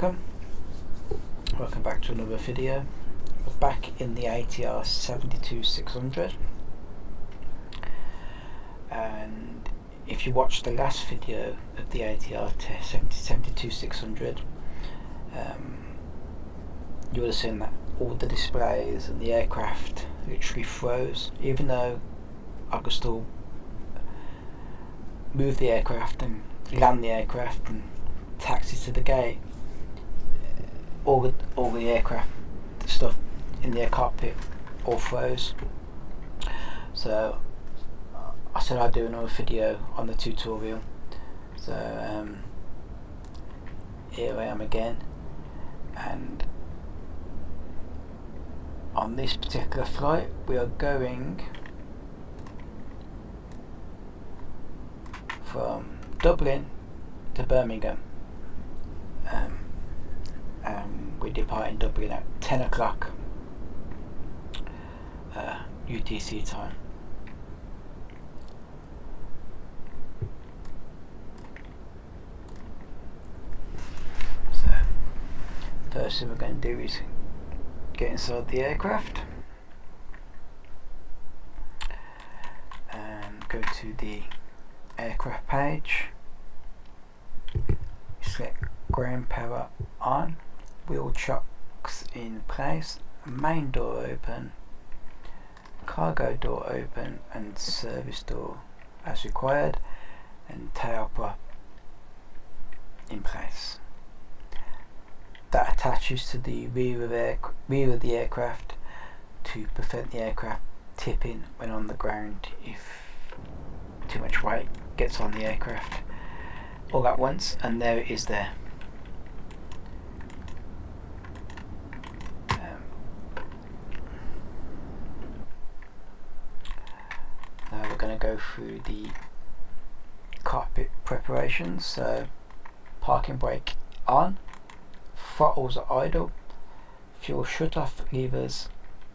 welcome back to another video. We're back in the ATR 72600, and if you watched the last video of the ATR 72600, you would have seen that all the displays and the aircraft literally froze, even though I could still move the aircraft and land the aircraft and taxi to the gate. All the aircraft stuff in the air cockpit all froze. So I said I'd do another video on the tutorial. So here I am again, and on this particular flight we are going from Dublin to Birmingham. We depart in Dublin at 10 o'clock UTC time. So first thing we're going to do is get inside the aircraft and go to the aircraft page, select ground power on, wheel chocks in place, main door open, cargo door open and service door as required, and tail prop in place. That attaches to the rear of the aircraft to prevent the aircraft tipping when on the ground if too much weight gets on the aircraft all at once. And there it is there. Now we're going to go through the cockpit preparations. So parking brake on, throttles are idle, fuel shut-off levers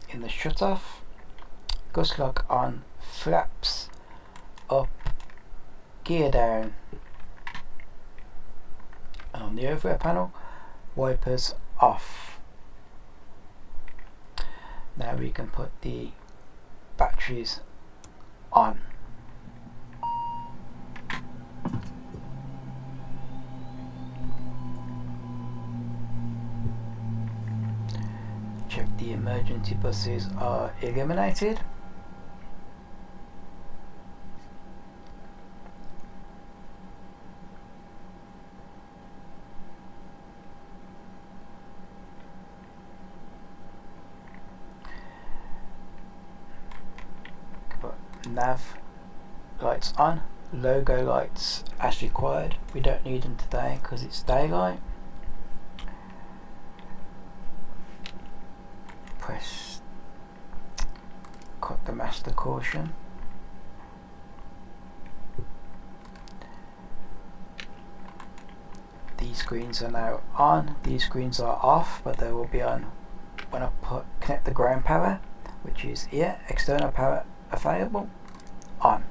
in the shut-off, gust lock on, flaps up, gear down, and on the overhead panel, wipers off. Now we can put the batteries on. Check the emergency buses are eliminated. Nav lights on, logo lights as required. We don't need them today because it's daylight. Cut the master caution. These screens are now on. These screens are off, but they will be on when I connect the ground power, which is here. External power available, on.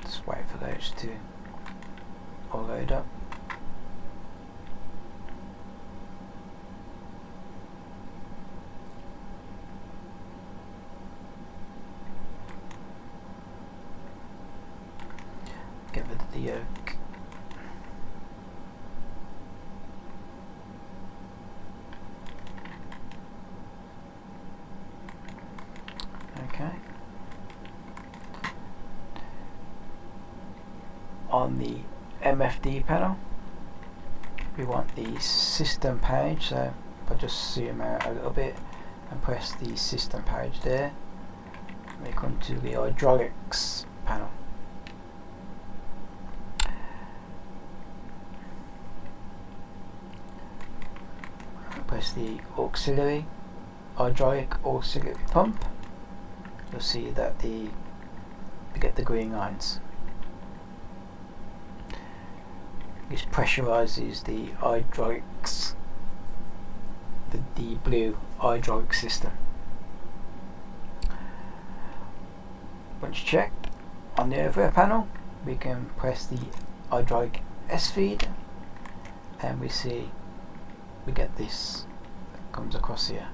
Just wait for those to all load up. Get rid of the yoke. Okay. On the MFD panel, we want the system page, so I'll just zoom out a little bit and press the system page there. We come to the hydraulics panel. Press the hydraulic auxiliary pump. You'll see that we get the green lines. This pressurizes the hydraulics, the blue hydraulic system. Once checked, on the overhead panel we can press the hydraulic S feed and we get this that comes across here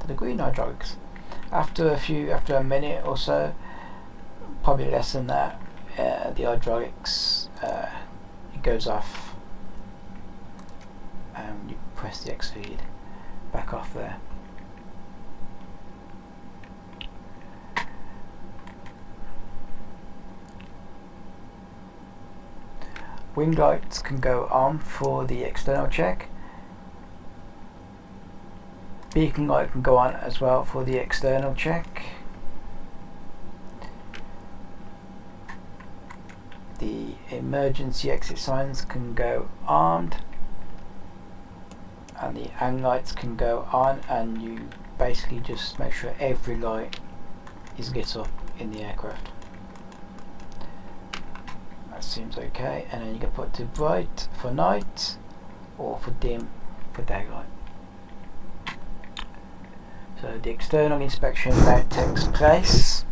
to the green hydraulics. After a minute or so, probably less than that, the hydraulics it goes off and you press the X feed back off there. Wing lights can go on for the external check. Beacon light can go on as well for the external check. The emergency exit signs can go armed, and the hang lights can go on, and you basically just make sure every light is lit up in the aircraft. That seems okay, and then you can put to bright for night or for dim for daylight. So the external inspection now takes place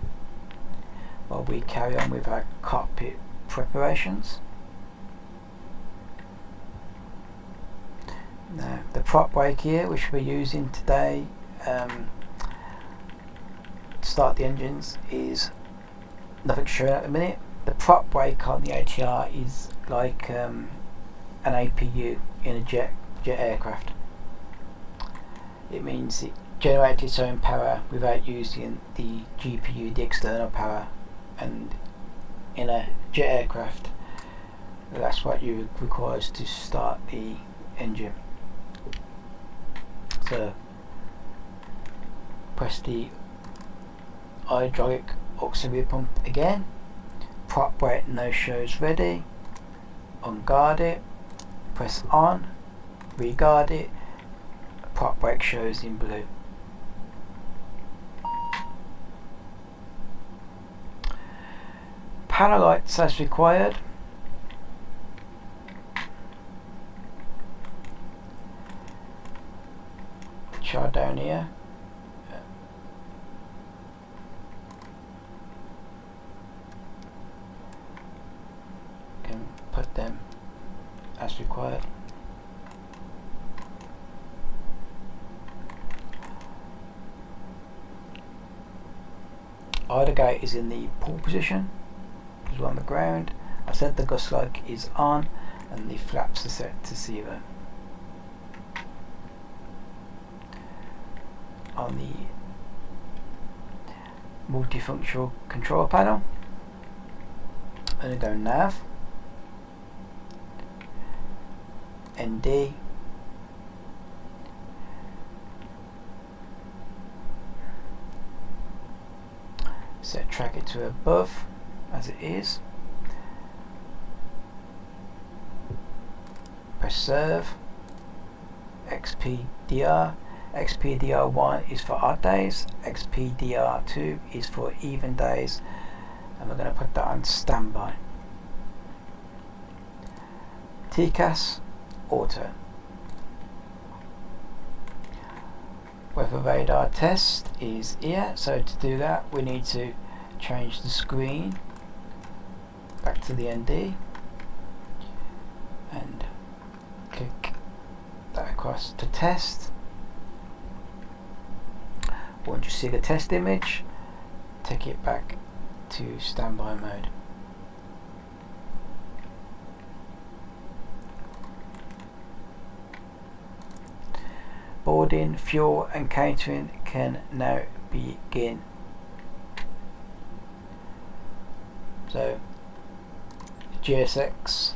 while we carry on with our cockpit preparations. Now the prop brake here, which we're using today to start the engines, is nothing shown at the minute. The prop brake on the ATR is like an APU in a jet aircraft. It means it generates its own power without using the GPU, the external power, and in a jet aircraft that's what you requires to start the engine. So press the hydraulic auxiliary pump again, prop brake no shows ready, unguard it, press on, reguard it, prop brake shows in blue. Panel lights as required. Which are down here. Can put them as required. Idle gate is in the pull position. We're on the ground. I said the gust lock is on and the flaps are set to 0. On the multifunctional control panel, I'm going to go nav, ND, set track it to above as it is, press serve, XPDR. XPDR1 is for odd days, XPDR2 is for even days, and we're going to put that on standby. TCAS auto. Weather radar test is here, so to do that we need to change the screen back to the ND and click that across to test. Once you see the test image, take it back to standby mode. Boarding, fuel and catering can now begin. So GSX,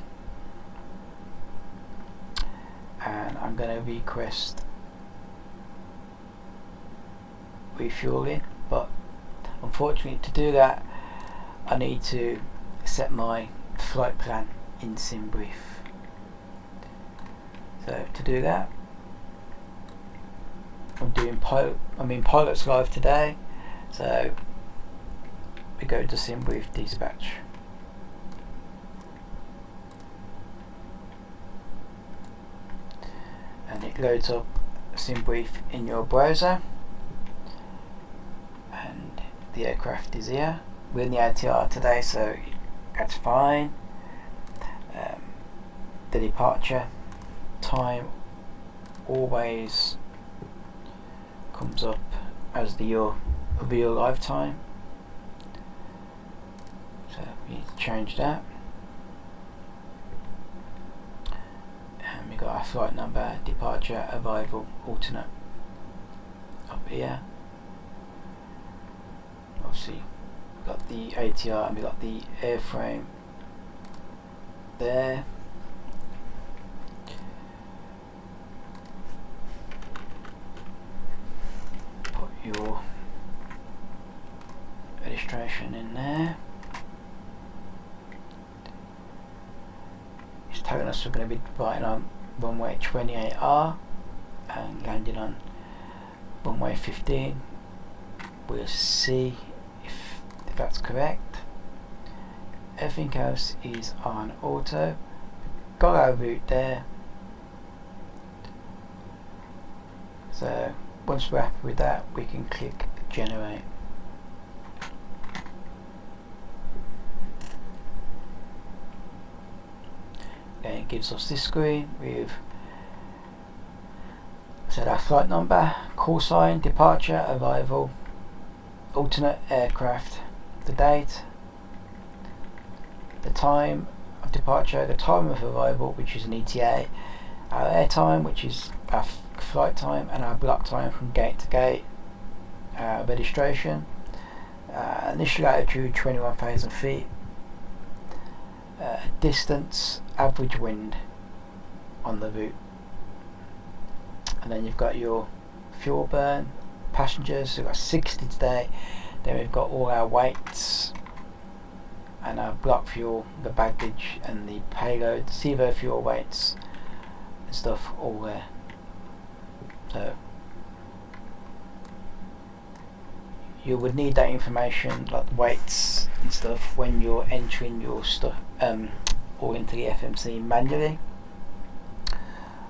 and I'm going to request refueling, but unfortunately to do that I need to set my flight plan in SimBrief. So to do that I'm in Pilots Live today, so we go to SimBrief dispatch. And it loads up SimBrief in your browser. the aircraft is here. We're in the ATR today, so that's fine. The departure time always comes up as your real lifetime, so we need to change that. And we got our flight number, departure, arrival, alternate up here. Obviously we've got the ATR and we've got the airframe there. Put your registration in there. It's telling us we're going to be flying on runway 28R and landing on runway 15. We'll see if that's correct. Everything else is on auto. Got our route there. So once we're happy with that, we can click generate. Okay, it gives us this screen with our flight number, call sign, departure, arrival, alternate aircraft, the date, the time of departure, the time of arrival, which is an ETA, our air time, which is our flight time, and our block time from gate to gate, registration, initial altitude 21,000 feet, distance, average wind on the route, and then you've got your fuel burn, passengers, so we've got 60 today. Then we've got all our weights and our block fuel, the baggage and the payload, zero fuel weights and stuff all there. So you would need that information, like the weights and stuff, when you're entering your stuff all into the FMC manually.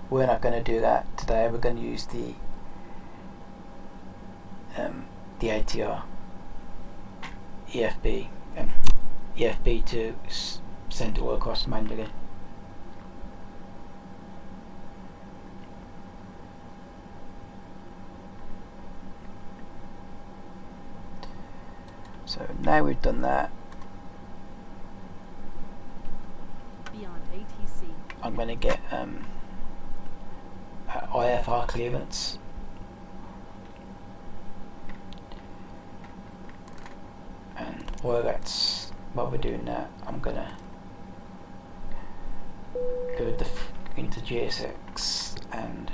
We're not going to do that today. We're going to use the ATR EFB to send it all across manually. So now we've done that, beyond ATC, I'm going to get IFR clearance. And while we're doing that, I'm going to go into GSX and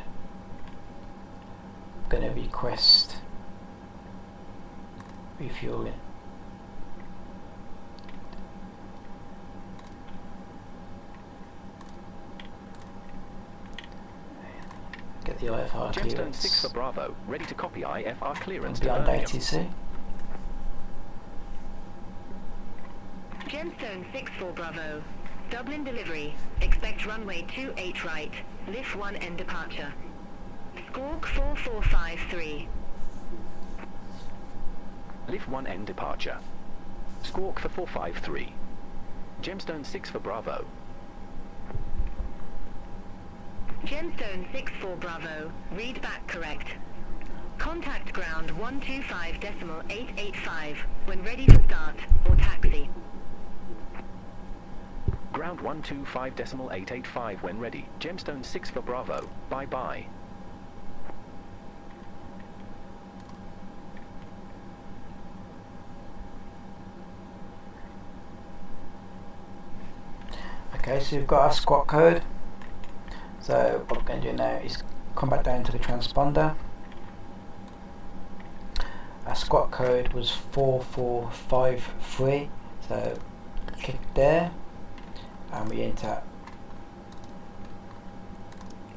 I'm going to request refueling. Get the IFR Gemstone clearance. 6 for Bravo, ready to copy IFR clearance to Beyond Birmingham. ATC. Gemstone 6 for Bravo, Dublin delivery, expect runway 28 right, LIFFY and departure. Squawk 4453. LIFFY departure. Squawk for 453. Gemstone 6 for Bravo. Gemstone 6 for Bravo, read back correct. Contact ground 125.885 when ready for start or taxi. Ground 125.885 when ready. Gemstone 6 for Bravo. Bye bye. Okay, so we've got our squawk code. So what we're going to do now is come back down to the transponder. Our squawk code was 4453, so click there and we enter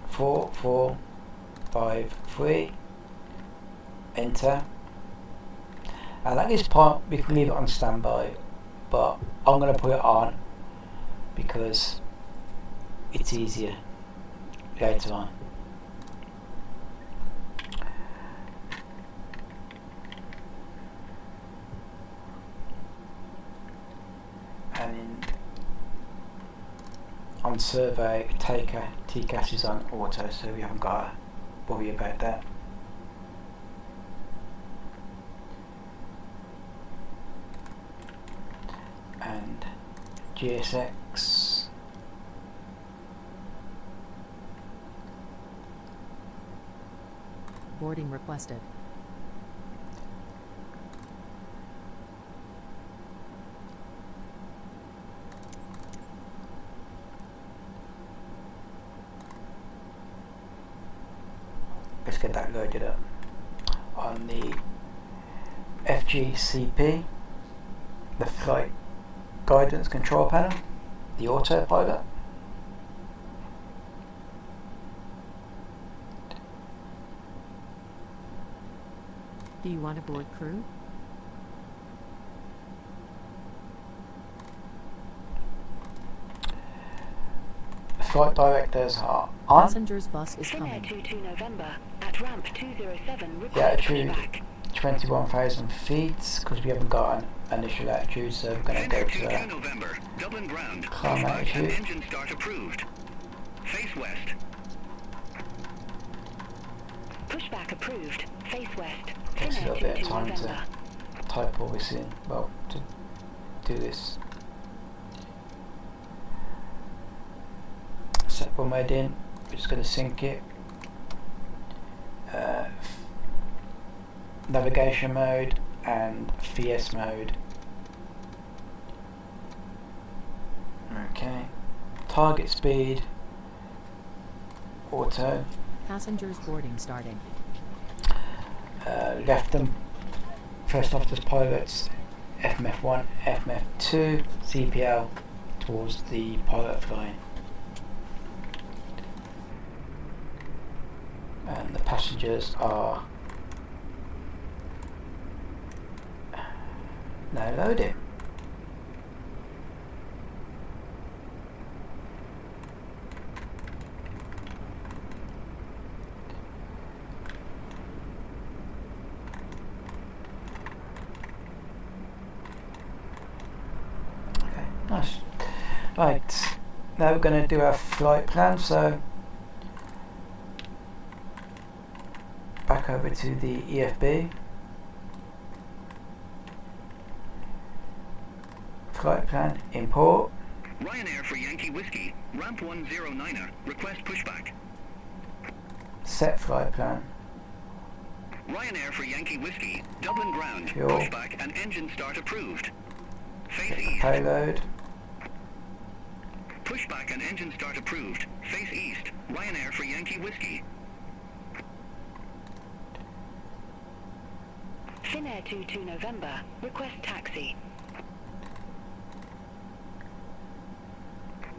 4453, enter, and at this point we can leave it on standby, but I'm going to put it on because it's easier later on. and on survey taker TCAS is on auto, so we haven't got to worry about that. And GSX Boarding requested. let's get that loaded up on the FGCP, the flight guidance control panel, the autopilot. Do you want a board crew? Flight directors are on. Passengers bus is Finnair coming. 22 November at ramp 207 The request altitude pushback. 21,000 feet, because we haven't got an initial altitude, so we're going to go Finnair to 22 November, Dublin ground. climb Pushback and altitude. engine start approved. Face west. Pushback approved. Face west. Takes a Finnair little bit of 22 time November. to type all this in, well, to do this. Set one mode in, we're just going to sync it. Navigation mode and VS mode. Okay. Target speed. Auto. Passengers boarding starting. Left and first officers pilots FMF1, FMF2, CPL towards the pilot flying. And the passengers are now loading. Okay, nice. Right, now we're going to do our flight plan, so back over to the EFB. Flight plan, import. Ryanair for Yankee Whiskey, ramp 109er, request pushback. Set flight plan. Ryanair for Yankee Whiskey, Dublin ground, Fuel. pushback and engine start approved. Face Get the east. payload. Pushback and engine start approved. Face east. Ryanair for Yankee Whiskey. Finnair 22 November. Request taxi.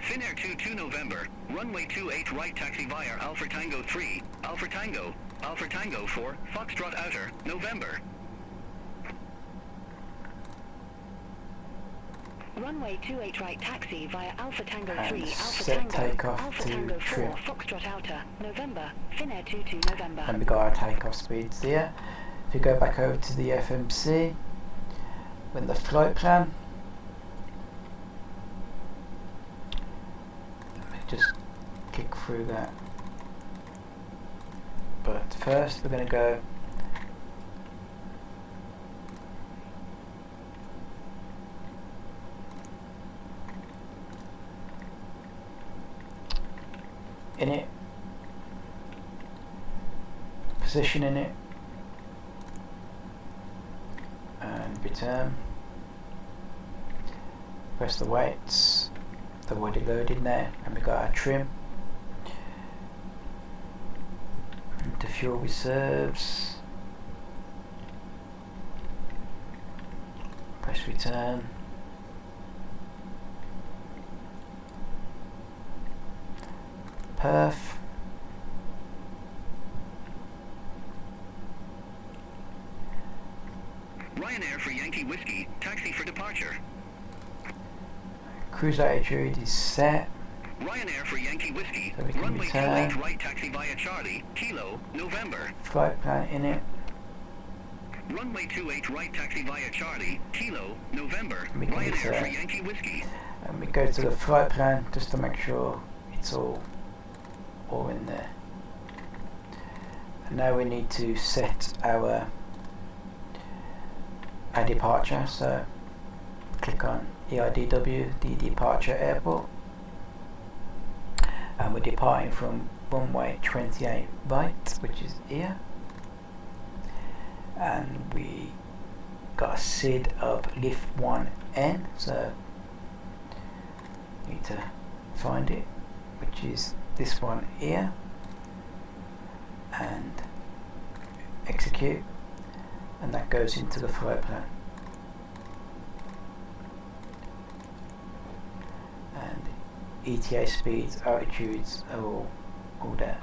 Finnair 22 November, runway 28 right taxi via Alpha Tango 3, Alpha Tango 4, Foxtrot Outer, November. Runway 28 right taxi via Alpha Tango 3, And Alpha set Tango, takeoff Alpha to Tango 4, trim. Foxtrot Outer, November. Finnair 22 November. And we got our takeoff speeds there. If you go back over to the FMC, with the flight plan, let me just kick through that. But first we're going to go in it, position in it, and return. Press the weights, they're already loaded now, and we got our trim. Into fuel reserves. Press return. Perf. Ryanair for Yankee Whiskey, taxi for departure. Cruise altitude is set. Ryanair for Yankee Whiskey, So we can runway return. 28 right taxi via Charlie, Kilo, November. Flight plan in it. Runway 28 right taxi via Charlie, Kilo, November, We can Ryanair for Yankee Whiskey. and we go to the flight plan just to make sure it's all in there. And now we need to set our departure, so click on EIDW, the departure airport, and we're departing from runway 28 right, which is here, and we got a SID of LIFFY, so need to find it, which is this one here, and execute, and that goes into the flight plan. And ETA speeds, altitudes are all there.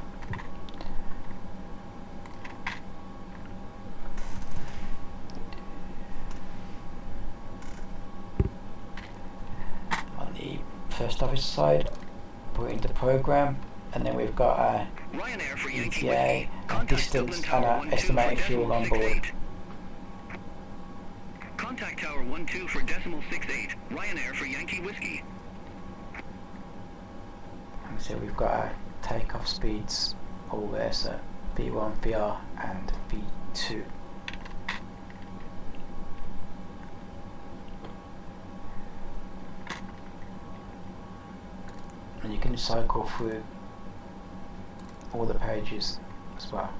On the first office side, put into program, and then we've got our Ryanair for Yankee ETA, Whiskey. our Contact distance, Dublin and our Tower 12 estimated for fuel on board. decimal 68. Contact Tower 12 for decimal 68. Ryanair for Yankee Whiskey. And so we've got our takeoff speeds all there, so V1, VR and V2. And you can cycle through all the pages as well.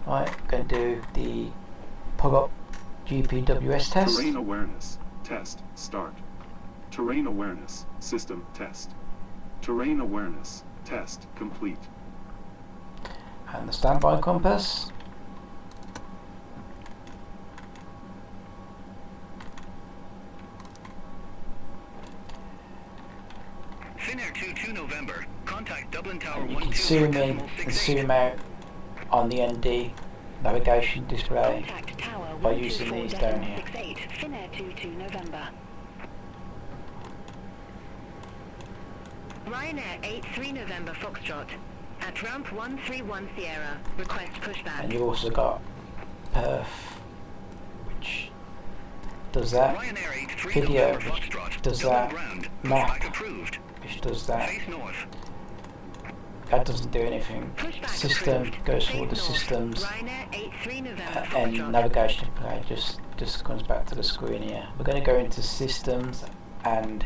Right, I'm going to do the pull-up GPWS test. Terrain awareness. Test. Start. Terrain awareness. System test. Terrain awareness. Test complete. And the standby compass. Finnair 22 November. Contact Dublin Tower And you 12 can for zoom in decimal and 68. zoom out on the ND navigation display Contact Tower by using these down here. 124.68, Finnair 22 November. Ryanair 83 November Foxtrot. At ramp 131 Sierra, request pushback. And you've also got Perth, which does that, Ryanair 83 video, November which Foxtrot. does Dublin that, ground. map, Pushback approved. which does that. Face north. That doesn't do anything. Pushback System approved. goes through all the Face north. systems, Ryanair 83 November and Foxtrot. navigation display just comes back to the screen here. We're going to go into systems and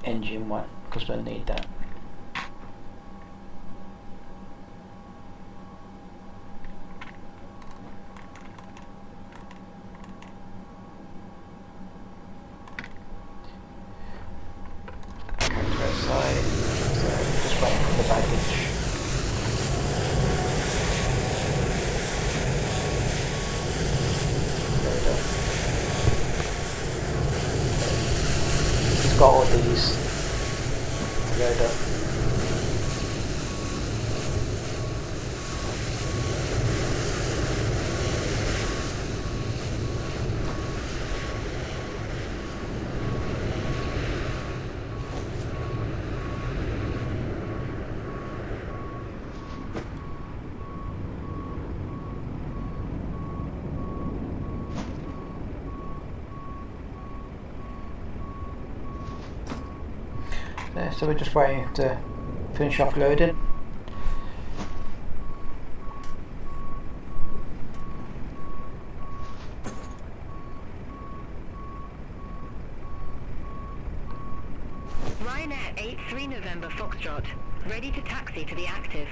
engine one because we'll need that. Outside, so just waiting for the baggage. Load up. He's got all these to load up. There, so we're just waiting to finish off loading. Ryanair 83 November Foxtrot. Ready to taxi to the active.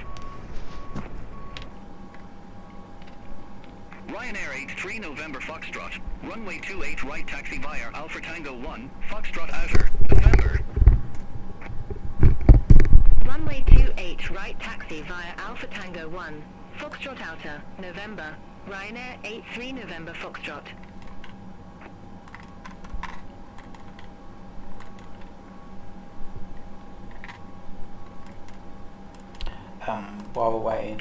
Ryanair 83 November Foxtrot. Runway 28 right taxi via Alpha Tango 1. Foxtrot outer. November. Runway 28 right taxi via Alpha Tango 1. Foxtrot outer. November. Ryanair 83 November Foxtrot. While we're waiting,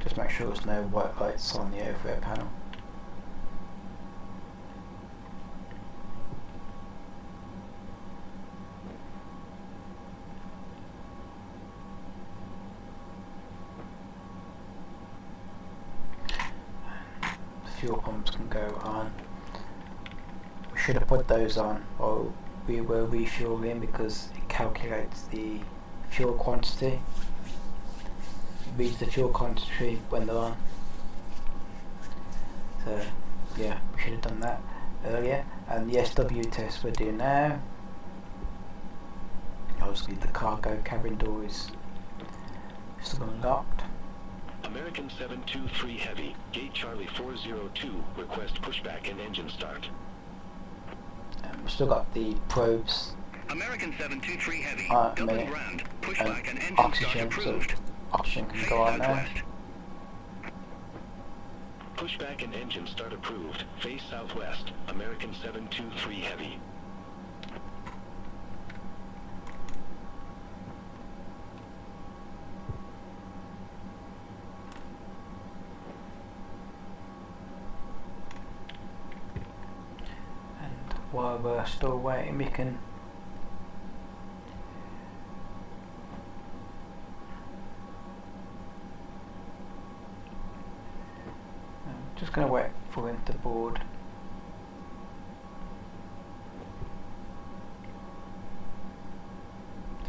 just make sure there's no white lights on the overhead panel. fuel pumps can go on. We should have put those on, or we were refueling, because it calculates the fuel quantity. It reads the fuel quantity when they're on. So yeah, we should have done that earlier. And the SW test we're doing now. Obviously the cargo cabin door is still unlocked. American 723 Heavy, Gate Charlie 402, request pushback and engine start. We've still got the probes. American 723 Heavy, A Dublin minute. ground, And pushback and engine start oxygen, so approved. oxygen can Face go on now. southwest. Pushback and engine start approved. Face southwest. American 723 Heavy. And while we're still waiting, we can just going to wait for him to board.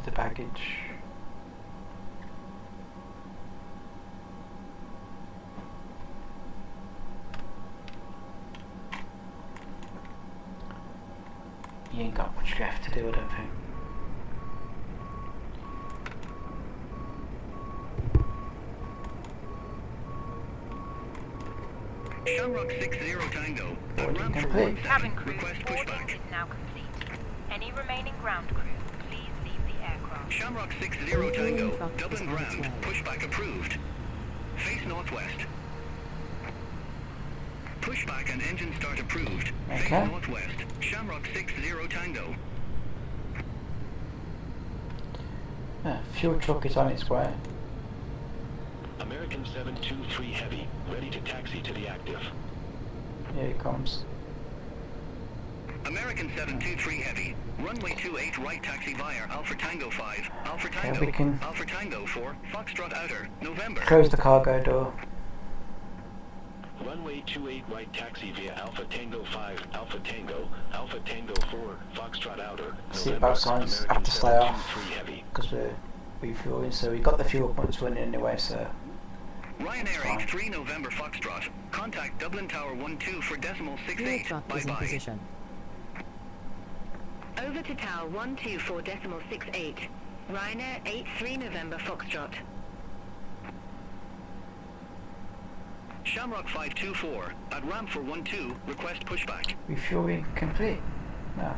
The baggage. He ain't got much left to do, I don't think. Shamrock 60 Tango. Boarding Ramp for complete. 17. Cabin crew, Request boarding pushback. is now complete. Any remaining ground crew, please leave the aircraft. Shamrock 60 Tango. Truck is Dublin on its ground. way. Pushback approved. Face northwest. Pushback and engine start approved. Okay. Face northwest. Shamrock 60 Tango. Fuel truck is on its way. American 723 Heavy, ready to taxi to the active. Here it comes. American 723 Heavy. Runway 28 right taxi via Alpha Tango 5. Alpha Tango. we can- Alpha Tango 4. Foxtrot Outer. November. Close the cargo door. Runway 28 right taxi via Alpha Tango 5, Alpha Tango 4, Foxtrot Outer. Seatbelt signs have to stay off 723 Heavy. because we're refueling. So we got the fuel pumps running anyway. So Ryanair fine. 83 November Foxtrot. Contact Dublin Tower 12 for decimal Fuel 68. truck Bye is in bye. position. Over to Tower 124 decimal 68. Ryanair 83 November Foxtrot. Shamrock 524 at ramp for 12. Request pushback. refueling complete. No.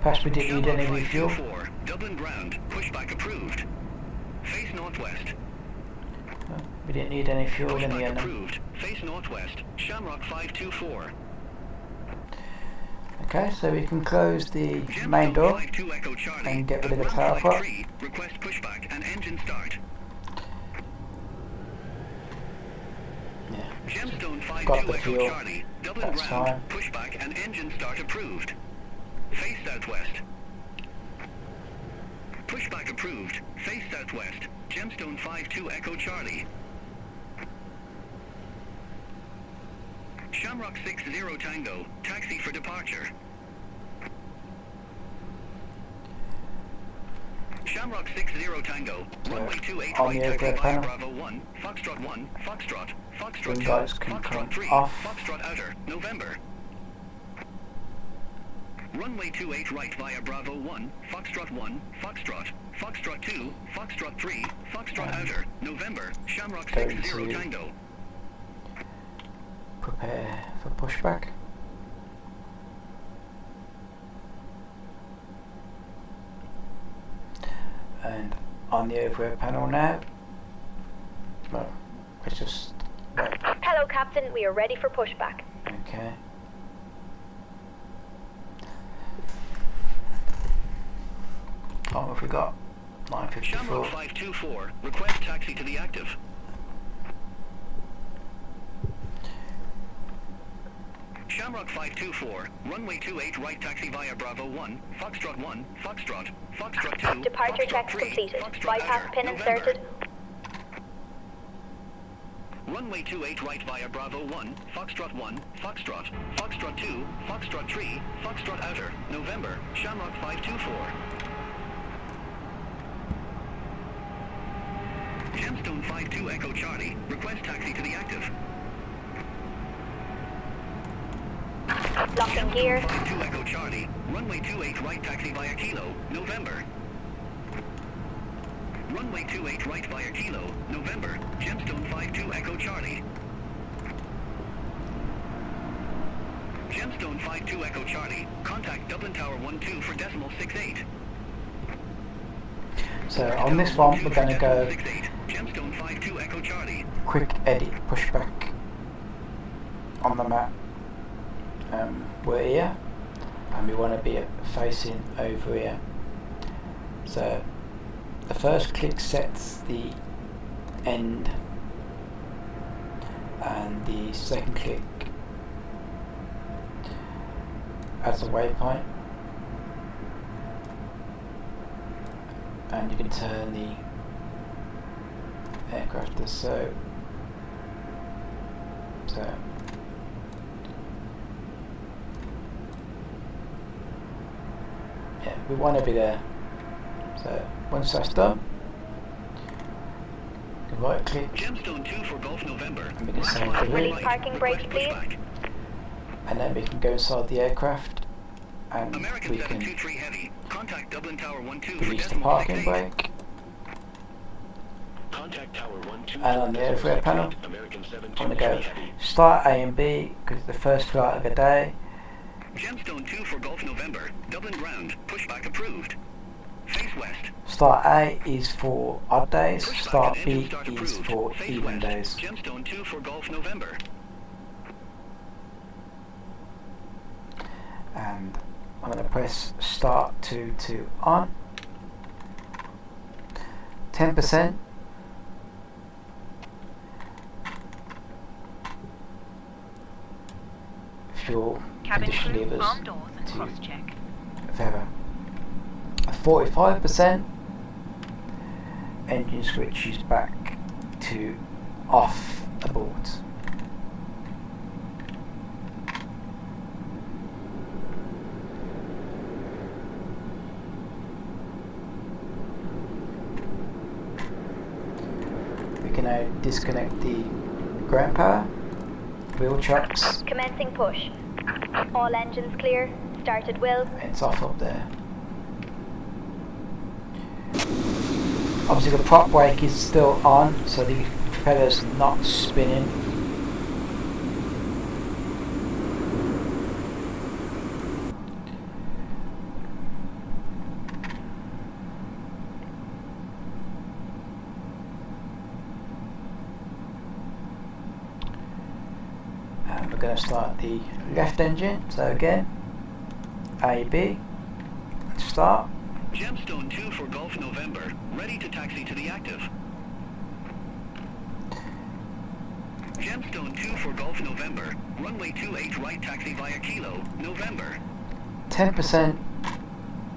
Perhaps we didn't need Shamrock any refuel. 524 Dublin ground. Pushback approved. Face northwest. No, we didn't need any fuel in the Pushback end. approved. Face northwest. Shamrock 524. Okay, so we can close the Gemstone main door 52 Echo Charlie. and get rid of the At tower ramp prop. 53, request pushback and engine start. Yeah. Gemstone Got 52 the Echo fuel. Charlie. Dublin That's ground. fine. Pushback and engine start approved. Face southwest. Pushback approved. Face southwest. Gemstone 52 Echo Charlie. Shamrock 60 Tango. Taxi for departure. Shamrock 60 Tango. Runway 28 on right the taxi aircraft via panel. Bravo 1. Foxtrot 1. Foxtrot. Foxtrot 2. Windows can come Foxtrot 3. off. Foxtrot Outer. November. Runway 28 right via Bravo 1. Foxtrot 1. Foxtrot. Foxtrot 2. Foxtrot 3. Foxtrot Outer. November. Shamrock Going 60 to- Tango. Prepare for pushback. And on the overhead panel now. Well, let's just wait. Hello, Captain. We are ready for pushback. Okay. Oh, what have we got? Shamrock 954. 524. Request taxi to the active. Shamrock 524. Runway 28 right taxi via Bravo 1. Foxtrot 1. Foxtrot. Foxtrot 2. Departure Foxtrot checks 3, completed. Foxtrot Bypass Outer, pin November. inserted. Runway 28 right via Bravo 1, Foxtrot 1, Foxtrot, Foxtrot 2, Foxtrot 3, Foxtrot Outer, November, Shamrock 524. Gemstone 52 Echo Charlie, request taxi to the active. Locking gear. 52 Echo Charlie, runway 28 right taxi via Kilo, November. Runway 28 right via Kilo, November, Gemstone 52 Echo Charlie. Gemstone 52 Echo Charlie, contact Dublin Tower 12 for decimal 68. So on this one we're going to go Gemstone 52 Echo Charlie. quick edit pushback on the map. We're here and we want to be facing over here. So the first click sets the end and the second click adds a waypoint, and you can turn the aircraft as so. Yeah, we want to be there. So once that's done, you can right click Gemstone 2 for Golf November. and we can save the Release route, parking brakes, please. and then we can go inside the aircraft and American we can 723 Heavy. Contact Dublin Tower 12 for release the decimal parking 68. brake. Contact Tower 12. And on the overhead panel, American I'm 723 going to go Heavy. start A and B because it's the first flight of the day. Gemstone 2 for Golf November. Dublin ground. Pushback approved. Face west. Start A is for odd days, Pushback start and B engine start is approved. for Face even west. days. Gemstone 2 for Golf November. And I'm going to press start to on. 10%. Fuel Cabin condition crew, levers arm doors and to cross-check. feather. 45%. Engine switches back to off abort. We can now disconnect the ground power, wheel chocks, Commencing push. All engines clear. Start at will. it's off up there. Obviously the prop brake is still on, so the propeller's not spinning. And we're going to start the left engine, so again, A, B, start. Gemstone 2 for Golf November. Ready to taxi to the active. Gemstone 2 for Golf November. Runway 28 right taxi via Kilo, November. 10%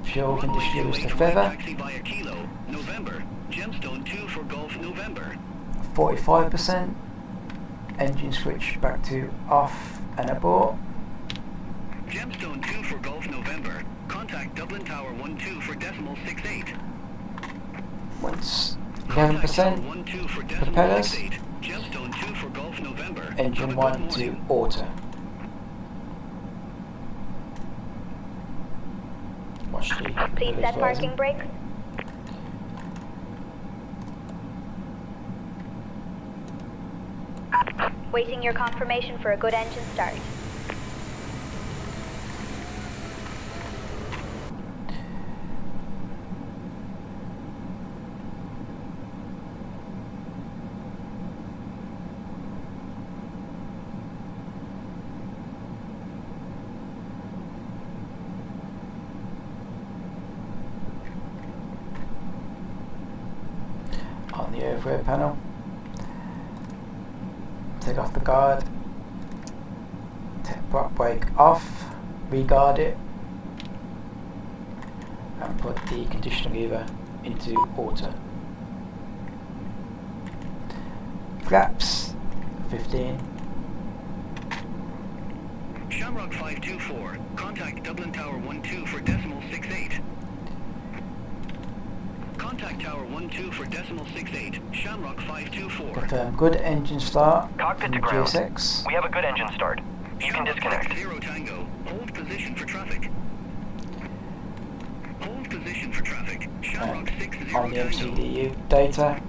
fuel Runway condition levers to 28 right feather, taxi via Kilo, November. Gemstone 2 for Golf November. 45%, engine switch back to off and abort, Gemstone 2 for Golf November. Contact Dublin Tower 12 for decimal 68. once Contact Tower 11%, 12 for decimal propellers, 68. Gemstone 2 for Golf November. engine Have a 1 good to morning. auto. Watch the Please propellers set rising. parking brakes. Waiting your confirmation for a good engine start. On the overhead panel, take off the guard, take prop brake off, re-guard it, and put the conditioning lever into auto. Flaps 15. Shamrock 524, contact Dublin Tower 12 for decimal 68. Contact Tower 12 for decimal 68, Shamrock 524. Confirm good engine start Cockpit from to ground. GSX. We have a good engine start. You can disconnect. 0 Tango, hold position for traffic. Hold position for traffic, Shamrock 60 On the Tango. MCDU data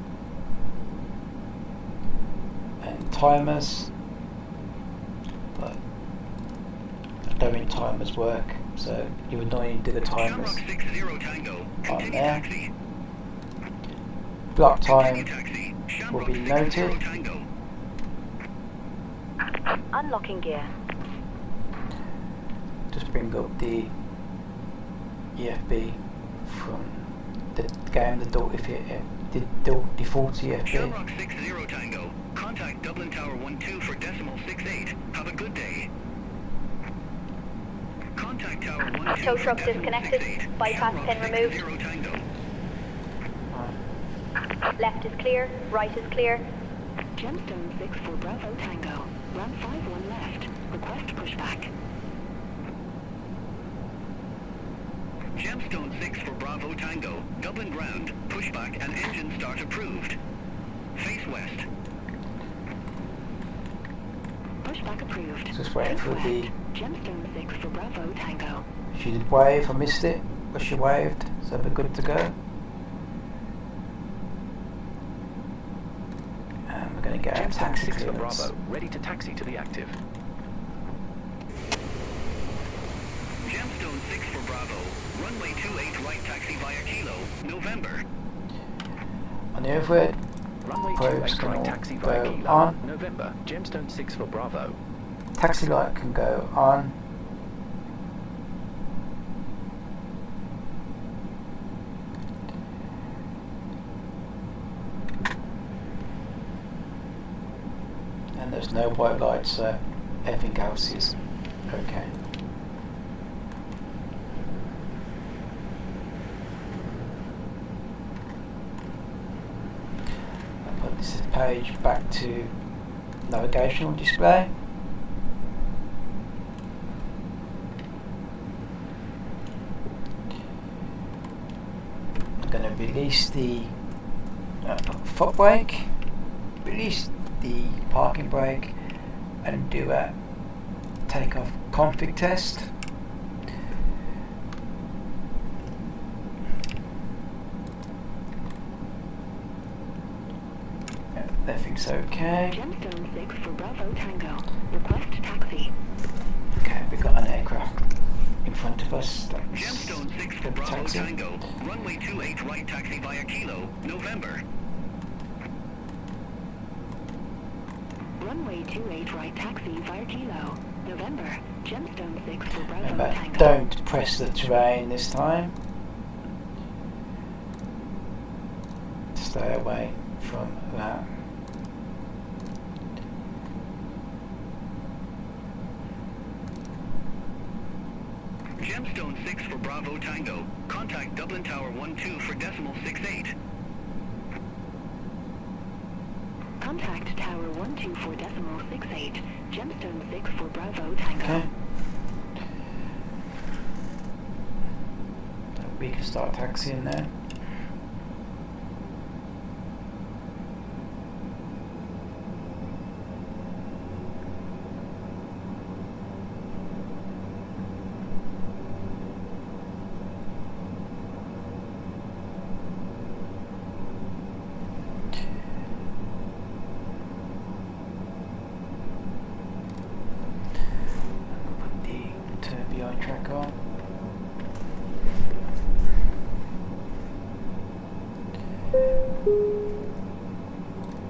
and timers, but I don't think timers work, so you would normally do the timers Shamrock 60 Tango, on continue there. taxi. Block Continue time taxi, will Shamrock be 60 noted. Tango. Unlocking gear. Just bring up the EFB from the game, the default EFB. Shamrock 60 Tango, contact Dublin Tower 12 for decimal 68. Have a good day. Contact Tower 12 Tow for truck decimal disconnected. 68. Bypass Shamrock pin removed. 60 Tango. Left is clear. Right is clear. Gemstone 6 for Bravo Tango. Run 51 left. Request pushback. Gemstone 6 for Bravo Tango, Dublin ground, pushback and engine start approved. Face west. Pushback approved. Just waiting Face for west. the. Gemstone 6 for Bravo Tango. She did wave, I missed it, but she waved, so we're good to go. And we're going to get a Gemstone taxi 6 for clearance. Bravo, ready to taxi to the active. Gemstone 6 for Bravo, runway 28 right taxi via Kilo, November. On the overhead, Runway probes 28 can right all taxi via go Kilo, on. November. Gemstone 6 for Bravo. Taxi light can go on. And there's no white lights, so everything else is okay. I'll put this page back to navigational display. I'm going to release the foot brake, release the parking brake, and do a takeoff config test. Everything's okay. Gemstone 6 for Bravo Tango. Request taxi. Okay, we've got an aircraft in front of us. That's Gemstone 6 for the Bravo taxi. Tango, runway 28 right taxi via Kilo, November. Runway 28 right taxi via Kilo. November. Gemstone 6 for Bravo Remember, Tango. don't press the terrain this time. Stay away from that. Gemstone 6 for Bravo Tango, contact Dublin Tower 12 for decimal 68. Contact Tower 124 decimal 68. Gemstone 6 for Bravo Tango. Okay. We can start taxiing now. Put the turbine track on.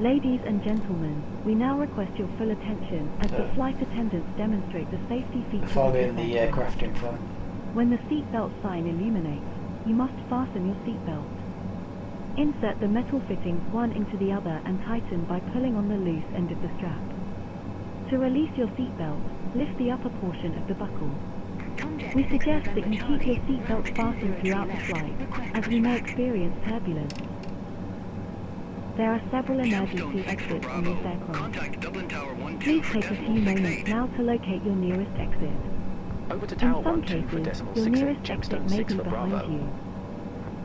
Ladies and gentlemen, we now request your full attention as the flight attendants demonstrate the safety features of Following this the aircraft. aircraft in front. When the seatbelt sign illuminates, you must fasten your seatbelt. Insert the metal fittings one into the other and tighten by pulling on the loose end of the strap. To release your seatbelt, lift the upper portion of the buckle. We suggest that you keep your seatbelt fastened throughout the flight, as we may experience turbulence. There are several emergency Gemstone 6 for exits on this Bravo. aircraft. Contact Dublin Tower 12 Please for take a few decimal moments 68. now to locate your nearest exit. Over to In Tower some 12 for cases, decimal your 68, nearest exit Gemstone may 6 be for behind Bravo. you.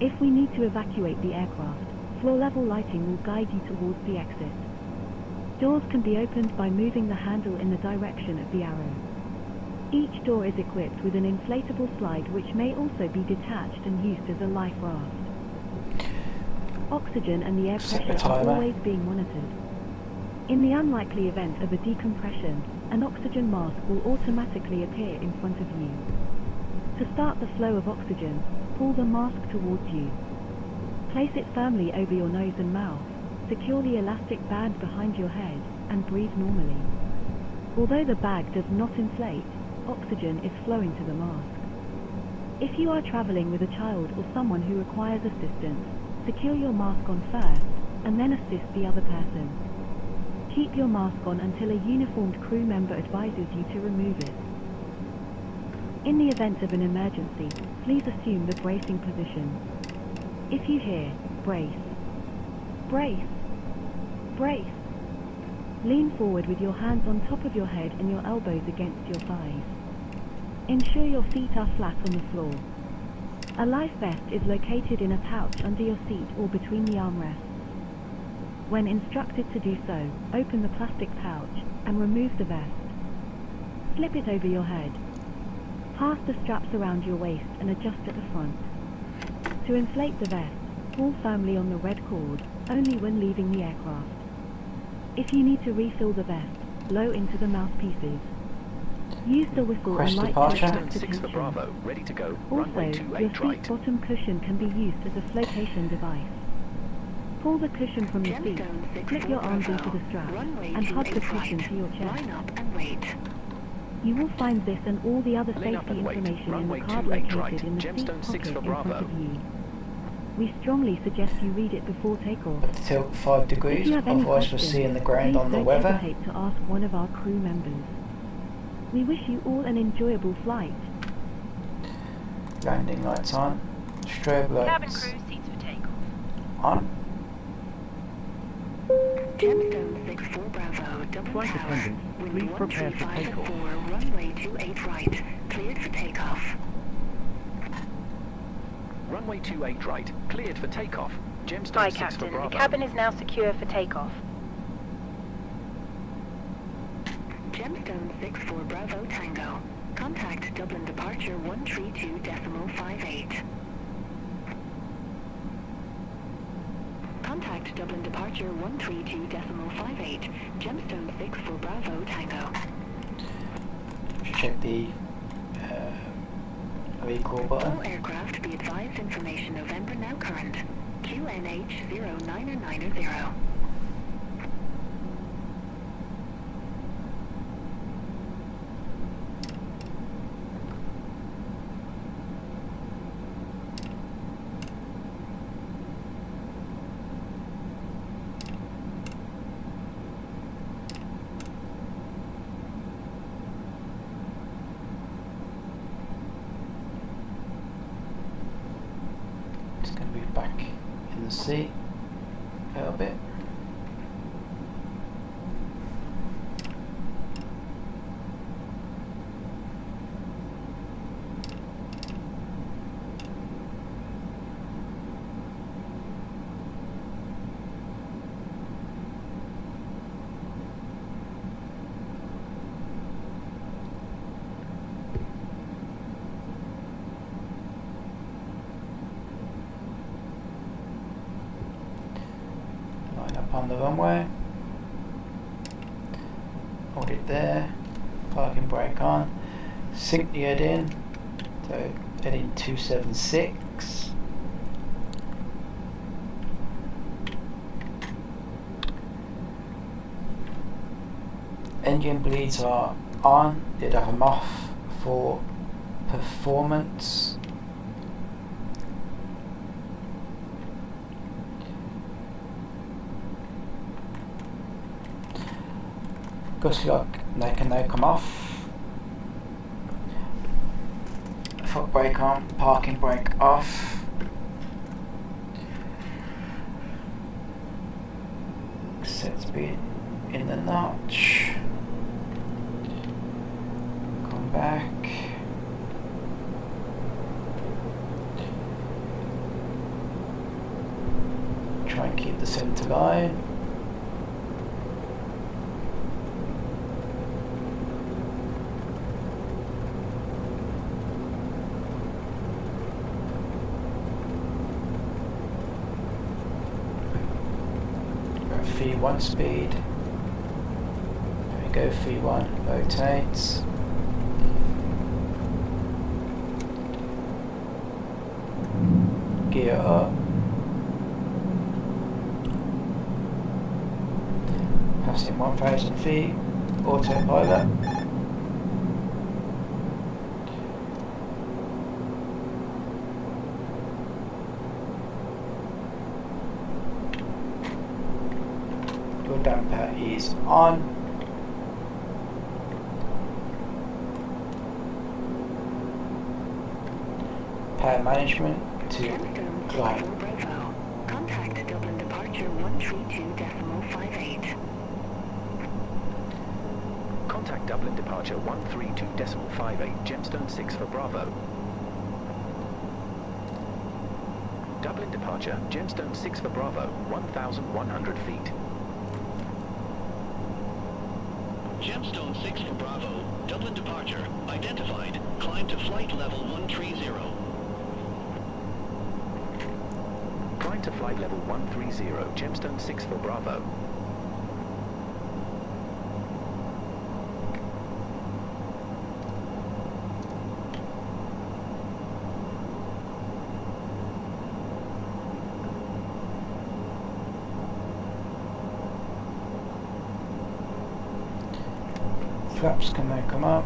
If we need to evacuate the aircraft, floor-level lighting will guide you towards the exit. Doors can be opened by moving the handle in the direction of the arrow. Each door is equipped with an inflatable slide which may also be detached and used as a life raft. Oxygen and the air Set the pressure are timer. always being monitored. In the unlikely event of a decompression, an oxygen mask will automatically appear in front of you. To start the flow of oxygen, pull the mask towards you. Place it firmly over your nose and mouth, secure the elastic band behind your head, and breathe normally. Although the bag does not inflate, oxygen is flowing to the mask. If you are traveling with a child or someone who requires assistance, secure your mask on first, and then assist the other person. Keep your mask on until a uniformed crew member advises you to remove it. In the event of an emergency, please assume the bracing position. If you hear, brace, brace, brace, lean forward with your hands on top of your head and your elbows against your thighs. Ensure your feet are flat on the floor. A life vest is located in a pouch under your seat or between the armrests. When instructed to do so, open the plastic pouch and remove the vest. Slip it over your head. Pass the straps around your waist and adjust at the front. To inflate the vest, pull firmly on the red cord, only when leaving the aircraft. If you need to refill the vest, blow into the mouthpieces. Use the whistle Request and light to departure. attract Gemstone 6 for attention. Bravo, ready to go. Also, Runway your 28 seat right. bottom cushion can be used as a flotation device. Pull the cushion from the seat, Gemstone 6 slip for your arms Bravo. into the strap, Runway and hug the 28 cushion right. to your chest. Line up and wait. You will find this and all the other Lean up safety and wait. information in Runway the card 28 located right. in the seat Gemstone 6 pocket for in front Bravo. of you. We strongly suggest you read it before takeoff. Up to tilt 5 If degrees, you have any otherwise we're questions, seeing the ground please on the don't weather. hesitate to ask one of our crew members. We wish you all an enjoyable flight. Landing lights on. Strobe Cabin lights crew, seats for takeoff. on. Gemstone 6 for Bravo, Dublin Flight Tower. attendants, Wind please prepare for 135 at takeoff. 4, runway 28 right. Cleared for takeoff. Runway 28 right, cleared for takeoff. Gemstone Hi, 6 for Captain. The Bravo. cabin is now secure for takeoff. Gemstone 6 for Bravo Tango. Contact Dublin departure 132.58. Contact Dublin departure 132.58. Gemstone 6 for Bravo Tango. Check the recall All button. aircraft be advised information November now current. QNH 0990. It's going to be back in the seat a little bit. Line up on the runway. Hold it there. Parking brake on. Sync the head in. So heading 276. Engine bleeds are on. Did have them off for performance. Gust lock, they can now come off. Foot brake on, parking brake off. speed in the notch. Come back. Try and keep the center line. V1 speed. There we go, V1 rotates. Gear up. Passing 1,000 feet. Autopilot. Damper is on. Power management to climb. Contact Dublin departure 132.58. Contact Dublin departure 132.58, Gemstone 6 for Bravo. Dublin departure, Gemstone 6 for Bravo, 1,100 feet. Gemstone 6 for Bravo. Dublin departure. Identified. Climb to flight level 130. Climb to flight level 130, Gemstone 6 for Bravo. Flaps can now come up.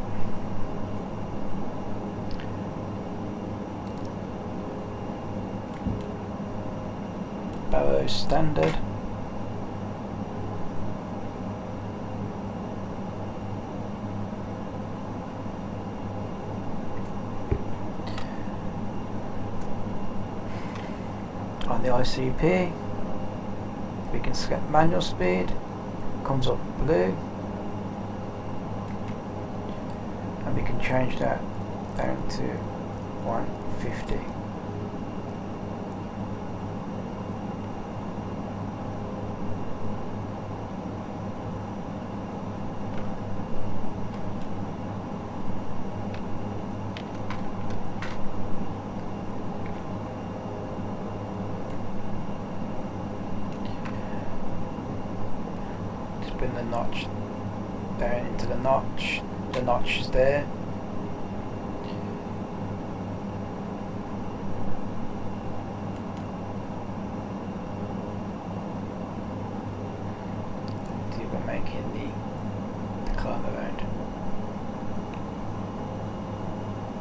Barrow standard. On the ICP, we can select manual speed, comes up blue. And we can change that down to 150. Just bring the notch down into the notch. The notch is there. We're making the climb around.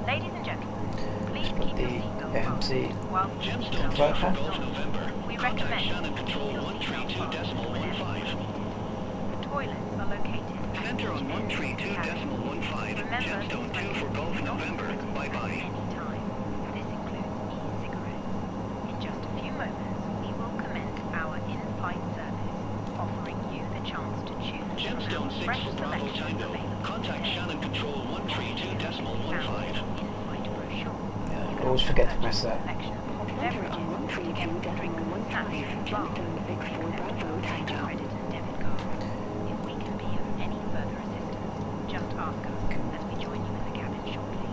Ladies and gentlemen, please keep your seatbelt FMC fastened while Gemstone 6 for Golf November. We Contact recommend Shannon you Control keep your seatbelt fastened 132.15. The toilets are located at Center on each end of the cabin. 132.15. Remember, Gemstone 2 for Golf November. Bye bye. Anytime. This includes e-cigarettes. In just a few moments, we will commence our in-flight service, offering you the chance to choose Gemstone 6 from our fresh for Bravo selection Tango. available Contact today. Shannon Control 132.15. In-flight brochure. Yeah, always forget to press that. Selection of Center on beverages, drinks, 132.15, Gemstone 6 for Bravo Tango. credit and debit cards. If we can be of any further assistance, just ask us as we join you in the cabin shortly.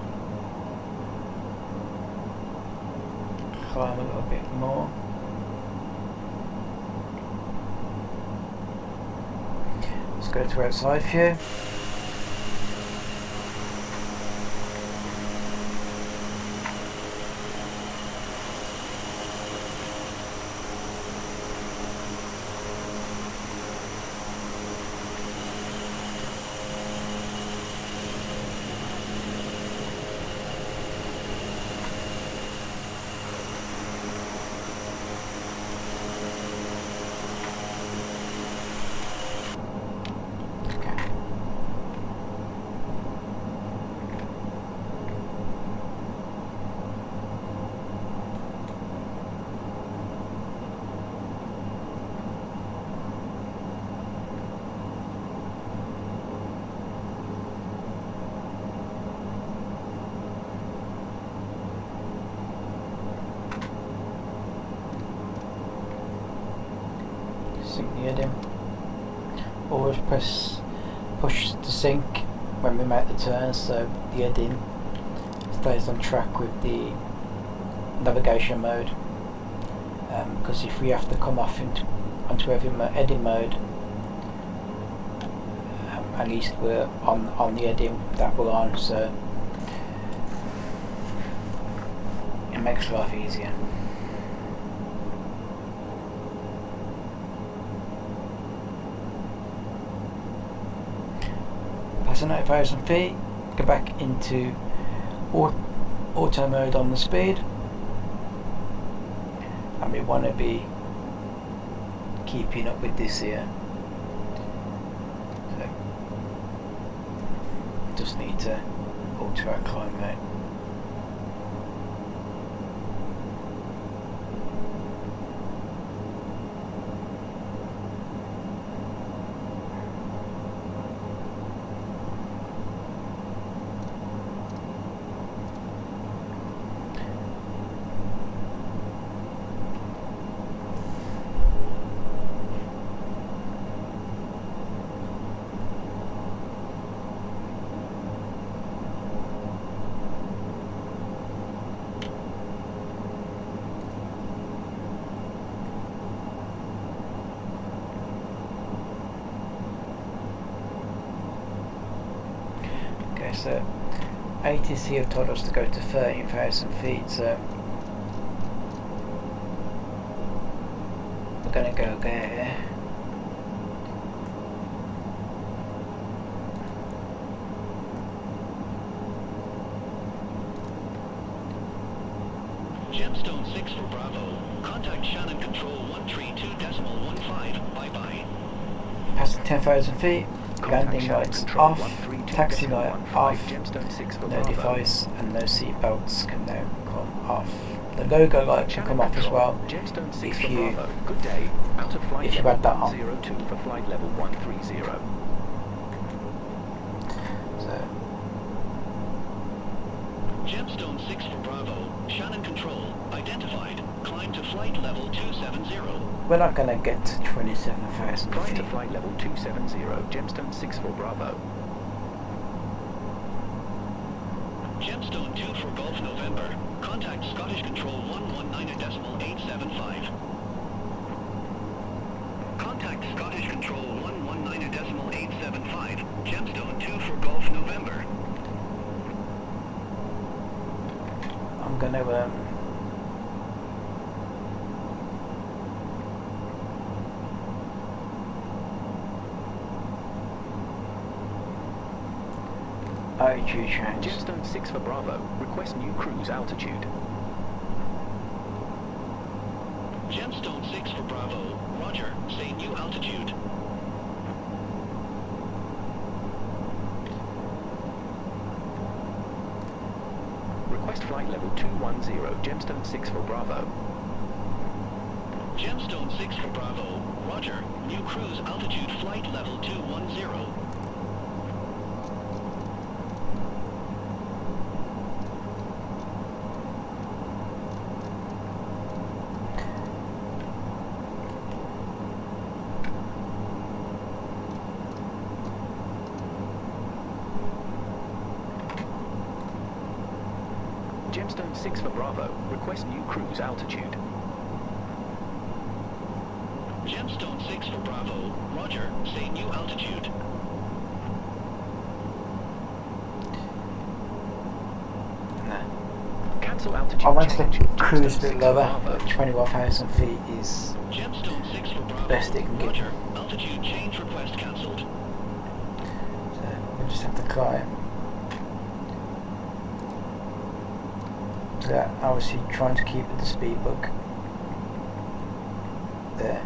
Climb a little bit more. Let's go to outside view. the heading. Always push the sync when we make the turns so the heading stays on track with the navigation mode. Because if we have to come off onto heading mode, at least we're on the heading that we're on, so it makes life easier. Passing 8,000 feet, go back into auto mode on the speed, and we want to be keeping up with this here. So just need to alter our climb mode. So ATC have told us to go to 13,000 feet, so we're going to go there. Gemstone 6 for Bravo. Contact Shannon Control 132.15. Bye-bye. Passing 10,000 feet. Landing lights off, taxi light off, no device and no seat belts can now come off. The logo light can come off as well if you had that on. For flight level 130. So Gemstone 6 for Bravo. Shannon Control identified. Climb to flight level 270. we're not going to get to 27,000 Climb feet. to flight level 270, Gemstone 6 for Bravo. Gemstone 2 for Golf November. Contact Scottish Control 119.875. Contact Scottish Control 119.875. Gemstone 2 for Golf November. I'm going to altitude change. Gemstone 6 for Bravo. Request new cruise altitude. Gemstone 6 for Bravo. Roger. Say new altitude. Request flight level 210, Gemstone 6 for Bravo. Gemstone 6 for Bravo. Roger. New cruise altitude flight level 210. Gemstone 6 for Bravo. Request new cruise altitude. Gemstone 6 for Bravo. Roger. Say new altitude. No. Cancel altitude. I want to change. cruise a bit Gemstone 6 lower, for Bravo. but 21,000 feet is Gemstone 6 for Bravo. best it can get. Roger. Altitude change request cancelled. So we just have to climb. So that obviously trying to keep with the speed book. There.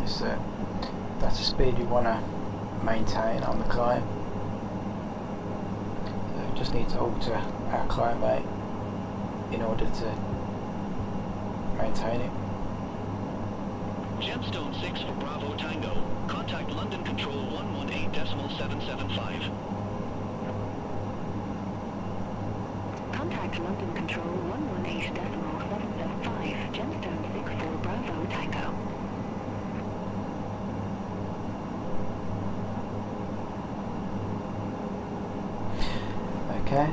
So that's the speed we want to maintain on the climb. So we just need to alter our climb rate in order to maintain it. Gemstone 6 for Bravo Tango. Contact London Control 118.775. Contact London Control 118.775. Gemstone 6 for Bravo Tango. Okay,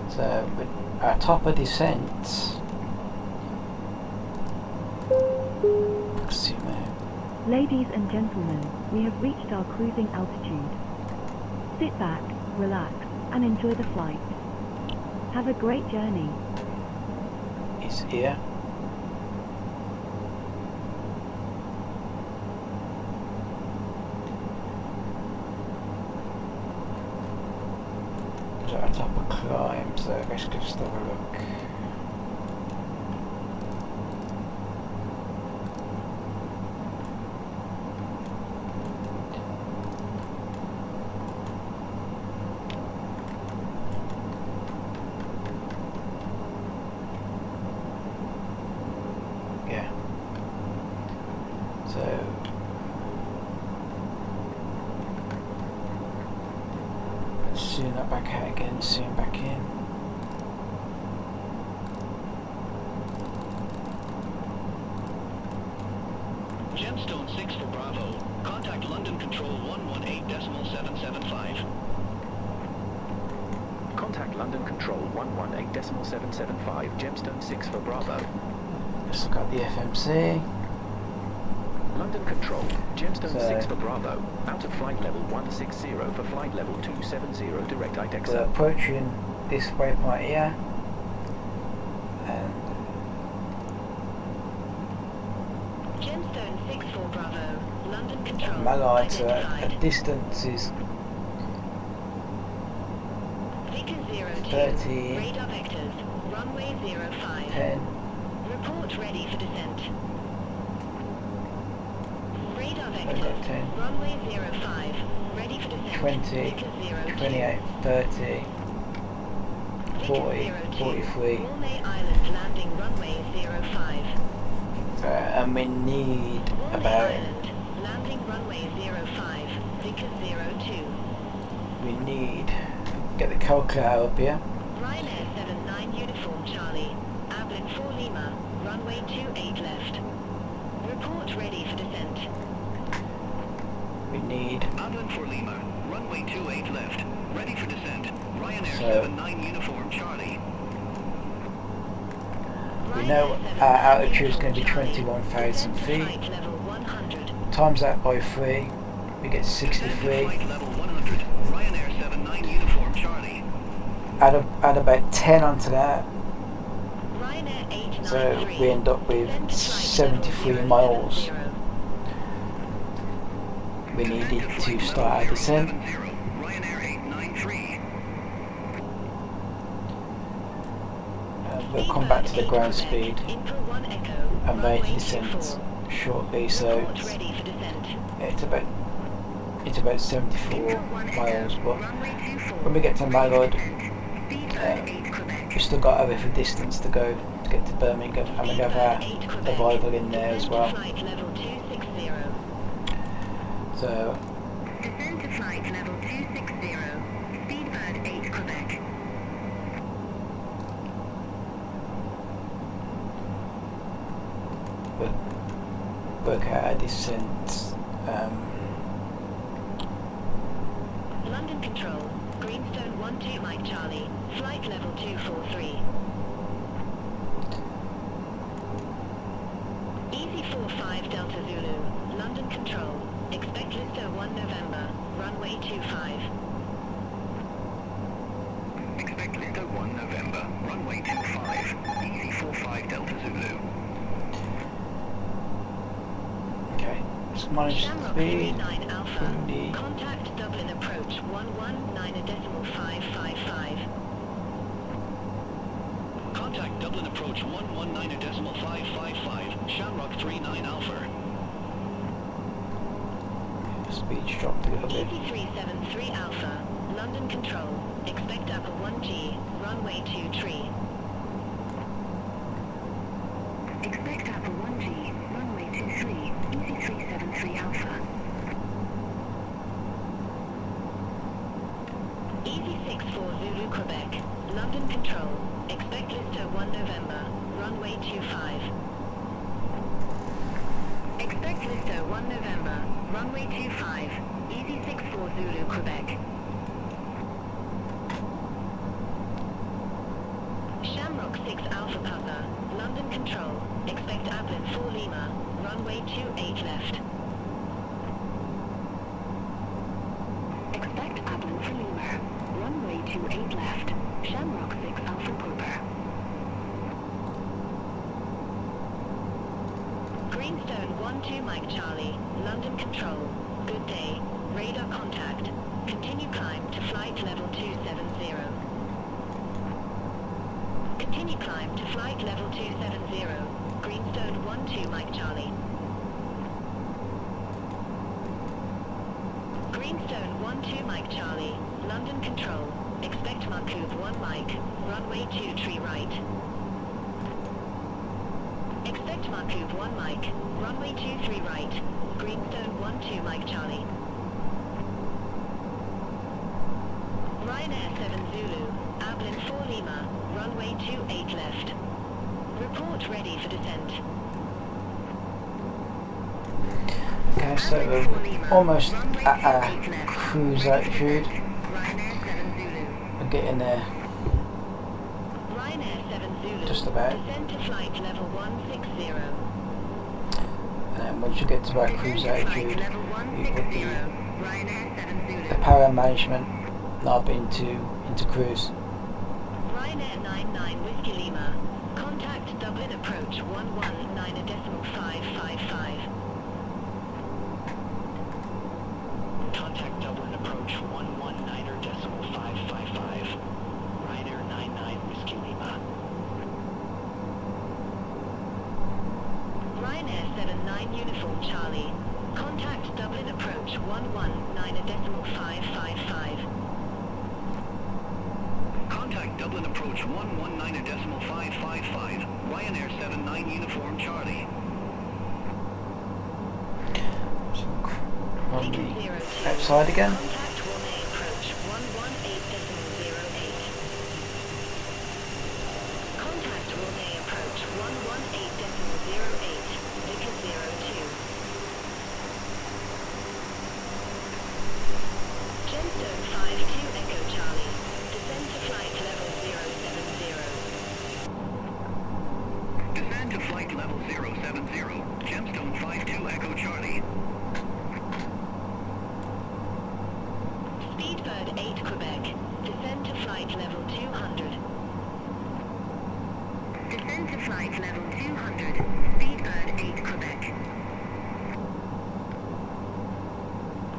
so with our top of descent, ladies and gentlemen, we have reached our cruising altitude. Sit back, relax, and enjoy the flight. Have a great journey. It's here. We're at the top of climb, so let's just have a look. Zoom that back out again, zoom back in. Gemstone 6 for Bravo. Contact London Control 118.775. Contact London Control 118.775. Gemstone 6 for Bravo. Let's look at the FMC. London Control, Gemstone 6 for Bravo, out of flight level 160 for flight level 270 direct IDEXA. We're approaching this waypoint here, and Gemstone 6 for Bravo, London Control. MALUD at distances 30, radar vectors, runway 05. 10, report ready for descent. Radar got vectors, 10, runway 05, ready for descent. 20, 28, 30, 40, 43. Walney Island landing runway 05. And we need Walney about, Island landing runway 05, Vickers 02. we need, get the calculator up here. Ryanair 79 Uniform Charlie, Ablin 4 Lima, runway 28 left. Report ready for descent. We need, Ablin 4 Lima, runway 28 left. Ready for descent. Ryanair So- 79 Uniform Charlie. we know our altitude is going to be 21,000 feet. Flight level 100. Times that by 3, we get 63. Flight level 100. Ryanair 79 Uniform Charlie. Add about 10 onto that, Ryanair 893. so we end up with Descend to flight 73 level miles 070. we needed to start our descent. Ryanair 893. We'll come back to the ground speed Info 1 Echo, and rate runway descent 24. shortly, so Report ready for descent. it's about 74 Info 1 Echo, miles, but runway 24. when we get to MALUD, Speed bird 8 Quebec. we've still got a bit of distance to go to get to Birmingham, and we have our arrival in there as well. Flight level 260. So Descend to flight level 260. Speedbird 8 Quebec. we'll work out our descent. London Control, Greenstone 12 Mike Charlie, flight level 243. Easy 45 Delta Zulu, London Control, expect Listo 1 November, runway 25. Expect Listo 1 November. Runway 25. Easy 45 Delta Zulu. Okay, let's manage Shamrock speed. 39 Alpha, Indeed. contact Dublin approach 119.555. Contact Dublin approach 119.555. Shamrock 39 Alpha. speed dropped a little bit. EC373 Alpha, London Control, expect upper 1G, runway 23. Expect upper 1G, runway 23, EC373 Alpha. EC64 Zulu Quebec, London Control, expect Listo 1 November, runway 25. Expect Listo 1 November, runway 25, EC64 Zulu Quebec. Shamrock 6 Alpha Papa, London Control, expect Dublin 4 Lima, runway 28 left. Expect Dublin for Lima, runway 28 left, Shamrock 6 Alpha Papa. Greenstone 1-2 Mike Charlie, London Control, good day, radar contact, continue climb to flight level 270. Continue climb to flight level 270, Greenstone 1-2 Mike Charlie. Greenstone 1-2 Mike Charlie, London Control, expect Markov 1 Mike, runway 23 right. Expect Markov 1 Mike, runway 23 right, Greenstone 1-2 Mike Charlie. Ryanair 7 Zulu, Dublin 4 Lima, runway 28 left. Report ready for descent. Okay, so we're almost at our cruise altitude. We're getting there. Just about. Descend to flight level 160. And then once you get to our cruise altitude, you put the power management knob into cruise. Ryanair 99 Whiskey Lima. Contact Dublin approach 119.555. Contact Dublin approach 119.555. Ryanair 99 Whiskey Lima. Ryanair 79 Uniform Charlie. Contact Dublin approach 119.555. Contact Dublin approach 119.555. Ryanair 79 Uniform Charlie. On the outside again. Contact Warnay approach 118.08. Contact Warnay approach 118.08. Vickers 02. Gemstone 52 Echo Charlie. Descend to flight level 070. Descend to flight level 070. Gemstone 52 Echo Charlie. Speedbird 8 Quebec. Descend to flight level 200. Descend to flight level 200. Speedbird 8 Quebec.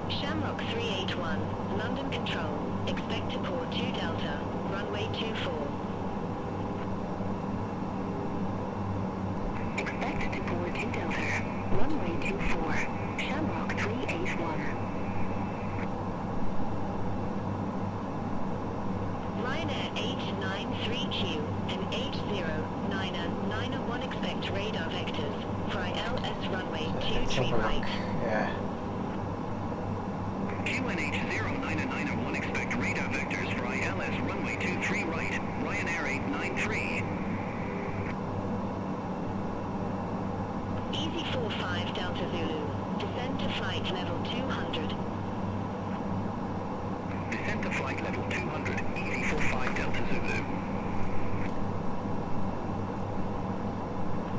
Shamrock 381, London Control. Expect to port 2 Delta, runway 24. Expect to port 2 Delta, runway 24. Shamrock 381. Ryanair 893Q and 80991 expect radar vectors. Fly LS runway 23 right. Yeah. QNH0991 expect radar vectors for ILS runway 23 right. Ryanair 893. Easy 45 Delta Zulu. Descend to flight level 200. Descend to flight level 200. EA45 Delta Zulu.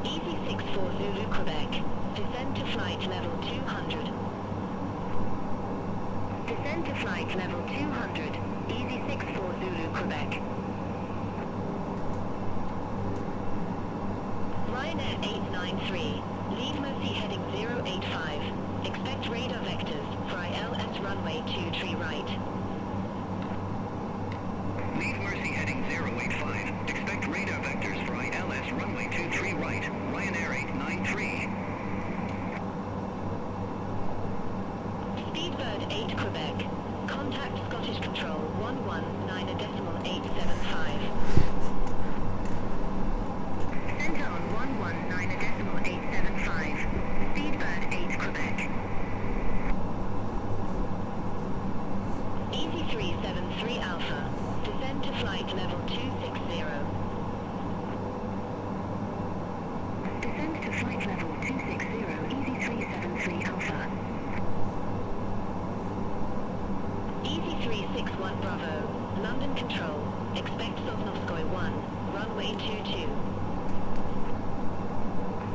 Easy 64 Zulu Quebec. Descend to flight level 200. Descend to flight level 200. Easy 64 Zulu Quebec. Ryanair 893. Lead Mercy heading 085. Expect radar vectors. Fly LS runway 23 right. Lead Mercy heading 085. Expect radar vectors for ILS runway 23 right. Ryanair 893. 8 Quebec. Contact Scottish Control 119.875. Send on 119.875. Speedbird 8 Quebec. Easy 373 Alpha. Descend to flight level 260. Descend to flight level 260, Easy 373 Alpha. Easy 361 Bravo, London Control, expect Sosnovskoye 1, runway 22.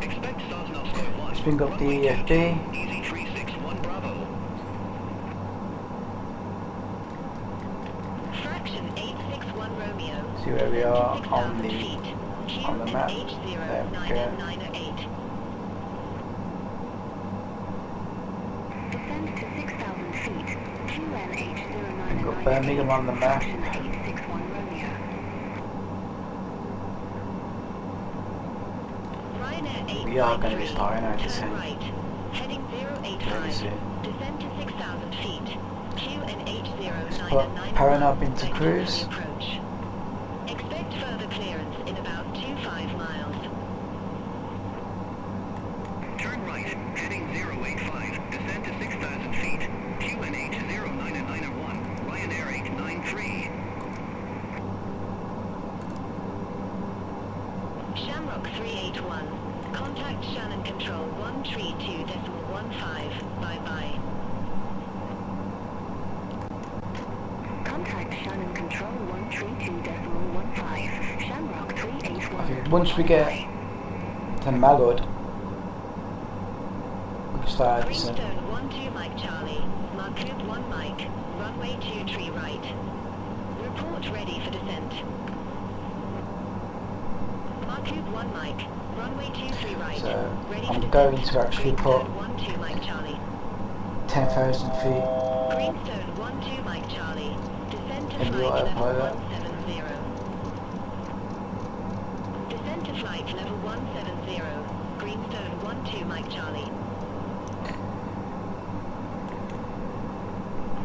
Expect Sosnovskoye 1. Let's bring up the EFD. Easy 361 Bravo. Fraction 861 Romeo. See where we are on 6,000 the feet. on the map. H0 There we go. 998. Descend to 6,000 feet. We've got Birmingham on the map. 861 Romeo. Ryanair We are going to be 853. starting our Turn descent right. Heading very 085. soon. Descend to 6,000 feet. Let's put powering up into cruise. Approach. Expect further clearance in about 25 miles. Turn right, heading 085, descend to 6,000 feet, QNH 0991, Ryanair 893. Shamrock 381. Contact Shannon Control 132.15. Bye-bye. Contact Shannon Control 132.15. Shamrock 381. I think once we get to MALUD, we can start our descent. Greenstone 12 Mike Charlie. Markub 1 Mike. Runway 23 right. Report ready for descent. Markub 1 Mike. Runway 23 right. So ready I'm for going descent. to actually put Greenstone 12 Mike Charlie. 10,000 feet Greenstone 12 Mike Charlie. Descend to in the flight level autopilot. 170. Descend to flight level 170. Greenstone 12 Mike Charlie.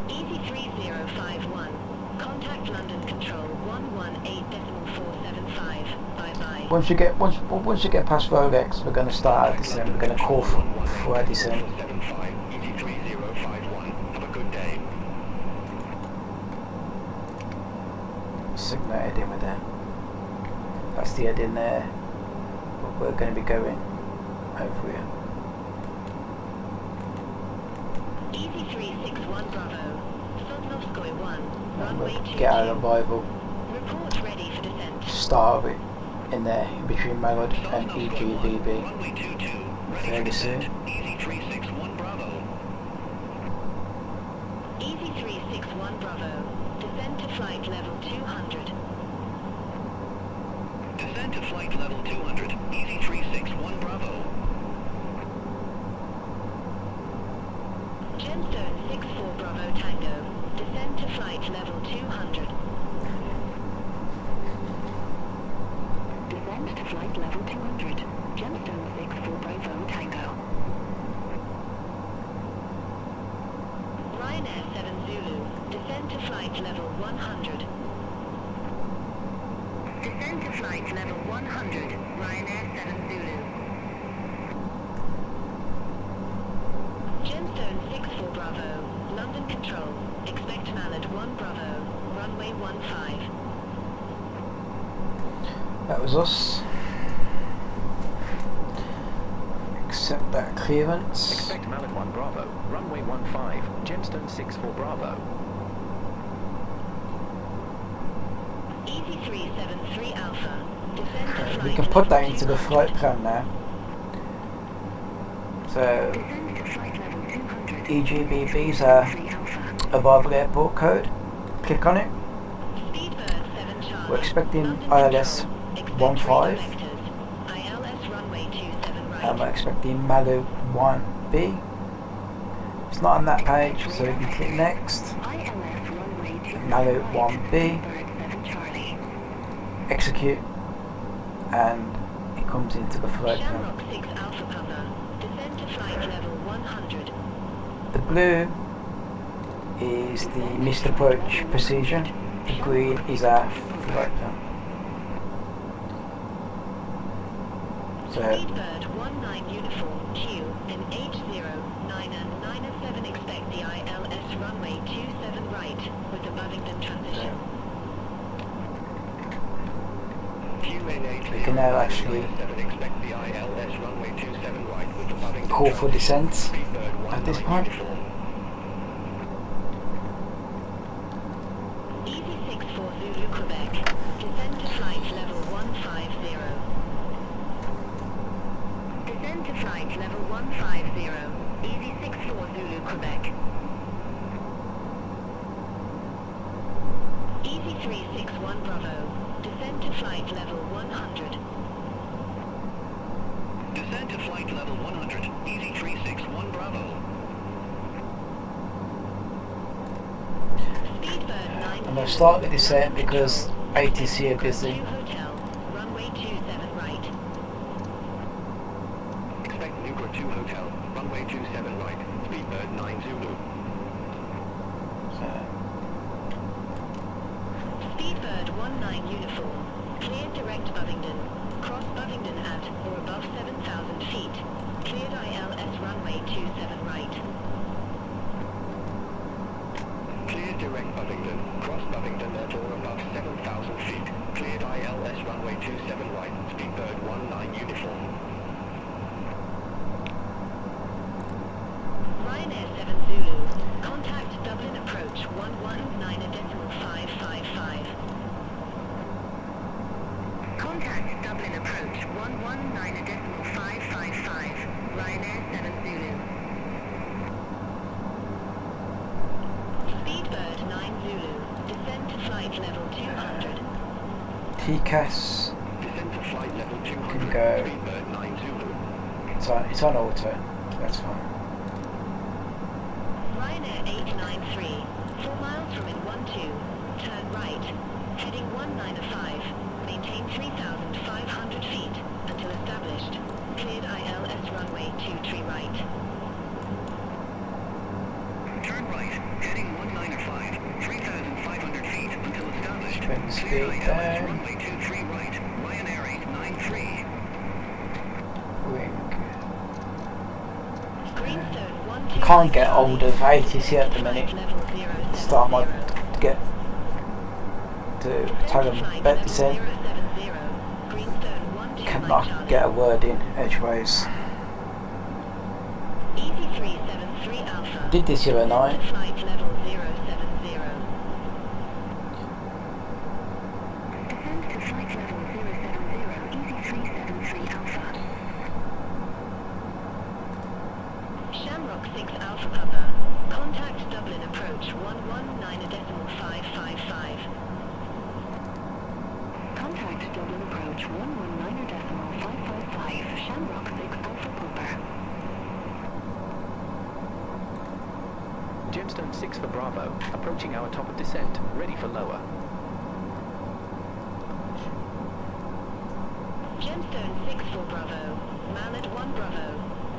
Easy 3051. Contact London Control 118.475. Bye-bye. Once you get past Rolex, we're going to start our descent. We're going to call for our descent. 75, Easy 3051. Have a good day. Signal heading with there. That's the heading there. But we're going to be going over here. Easy 361 Bravo. Sosnovskoye 1. And Runway we'll 22. get our arrival. Report ready for descent. Start of it in there, in between MALUD and EGBB. Runway 22, ready for Fairly descent. soon. Easy 361 Bravo. Easy 361 Bravo. Descend to flight level 200. Descend to flight level 200, Easy 361 Bravo. Gemstone 64 Bravo Tango. Descend to flight level 200. Descend to flight level 200. Gemstone 64 Bravo Tango. Ryanair 7 Zulu. Descend to flight level 100. Descend to flight level 100. Ryanair 7 Zulu. Gemstone 64 Bravo. London Control. Expect MALUD 1 Bravo. Runway 15. That was us. Accept that clearance. Expect MALUD 1 Bravo, runway 15, Gemstone 64 Bravo. Easy 373 Alpha. Descend to flight We can put that level into the 200. flight plan now. So Descend to flight level 200. EGBB's our arrival airport code. Click on it. Speedbird 7 Charlie. We're expecting London ILS Control. Expect 15. vectors. ILS runway 27 right. And we're expecting MALUD 1B. It's not on that page, so we can click next. ILS runway 27 MALUD right. 1B. Speedbird 7 Charlie. Execute, and it comes into the flight plan. Shamrock 6 Alpha Papa. Descend to flight level 100. The blue is the missed approach precision. The green is our floater. So Speedbird 19 uniform Q and H0997 expect the ILS runway 27 right with the Birmingham transition. we can now actually call for descent at this point. Easy 64 Zulu Quebec, descend to flight level 150. Descend to flight level 150, Easy 64 Zulu Quebec. Easy 361 Bravo, descend to flight level 100. Descend to flight level 100, Easy 361 Bravo. Speedbird 9. I'm going to start the descent because ATC are busy. Hotel, runway 27 right. Expect Nugra 2 Hotel, runway 27 right, Speedbird 9 Zulu. So, Speedbird 19 uniform, cleared direct Bovingdon, cross Bovingdon at or above 7,000 feet, cleared ILS runway 27 right. Cleared direct Bovingdon, cross Bovingdon at or above 7,000 feet, cleared ILS runway 27 right, Speedbird 19 uniform. Ryanair 7 Zulu, contact Dublin approach 119.555. Contact Dublin approach 119.555, Ryanair 7 Zulu. Speedbird 9 Zulu, descend to flight level 200. TCAS Descend to flight level 200, can go. Speedbird 9 Zulu. It's on auto. That's fine. Ryanair 893, 4 miles from in 12, turn right, heading 195, maintain 3,500 feet until established, cleared ILS runway 23 right. Turn right, heading 195, 3,500 feet until established. Bring the Clear speed ILS down. runway 23 right, Ryanair 893. Wing. Greenstone 1 I can't get hold of ATC at the minute. Start my to get to tell them about descent. Cannot get a word in edgeways. Easy 373 Alpha. Did this the other night. Flight level 070. Descend to flight level 070, Easy 373 Alpha. Shamrock 6 Alpha Papa. Contact Dublin approach 119.555. Contact Dublin approach 119.555, Shamrock 6 Alpha Papa. Gemstone 6 for Bravo, approaching our top of descent, ready for lower. Gemstone 6 for Bravo, MALUD 1 Bravo,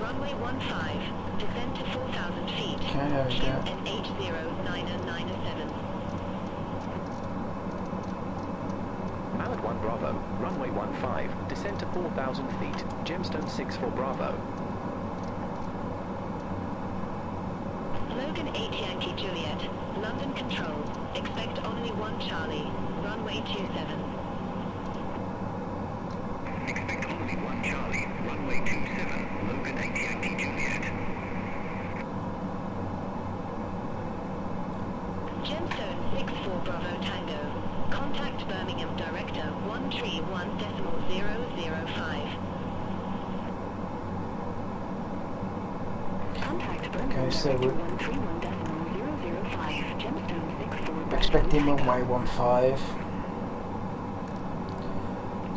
runway 15, descend to 4,000 feet, Okay, there we go. and H0997. MALUD 1 Bravo, runway 15, descend to 4,000 feet, Gemstone 6 for Bravo. Logan 8 Yankee Juliet, London Control, expect only 1 Charlie, runway 27. Expect only 1 Charlie, runway 27, Logan 8 Yankee Juliet. Gemstone 6 for Bravo Tango, contact Birmingham Director 131.005. Contact Birmingham Okay, so we're 131.005, Gemstone 6 for Bravo expecting Tango. runway 15.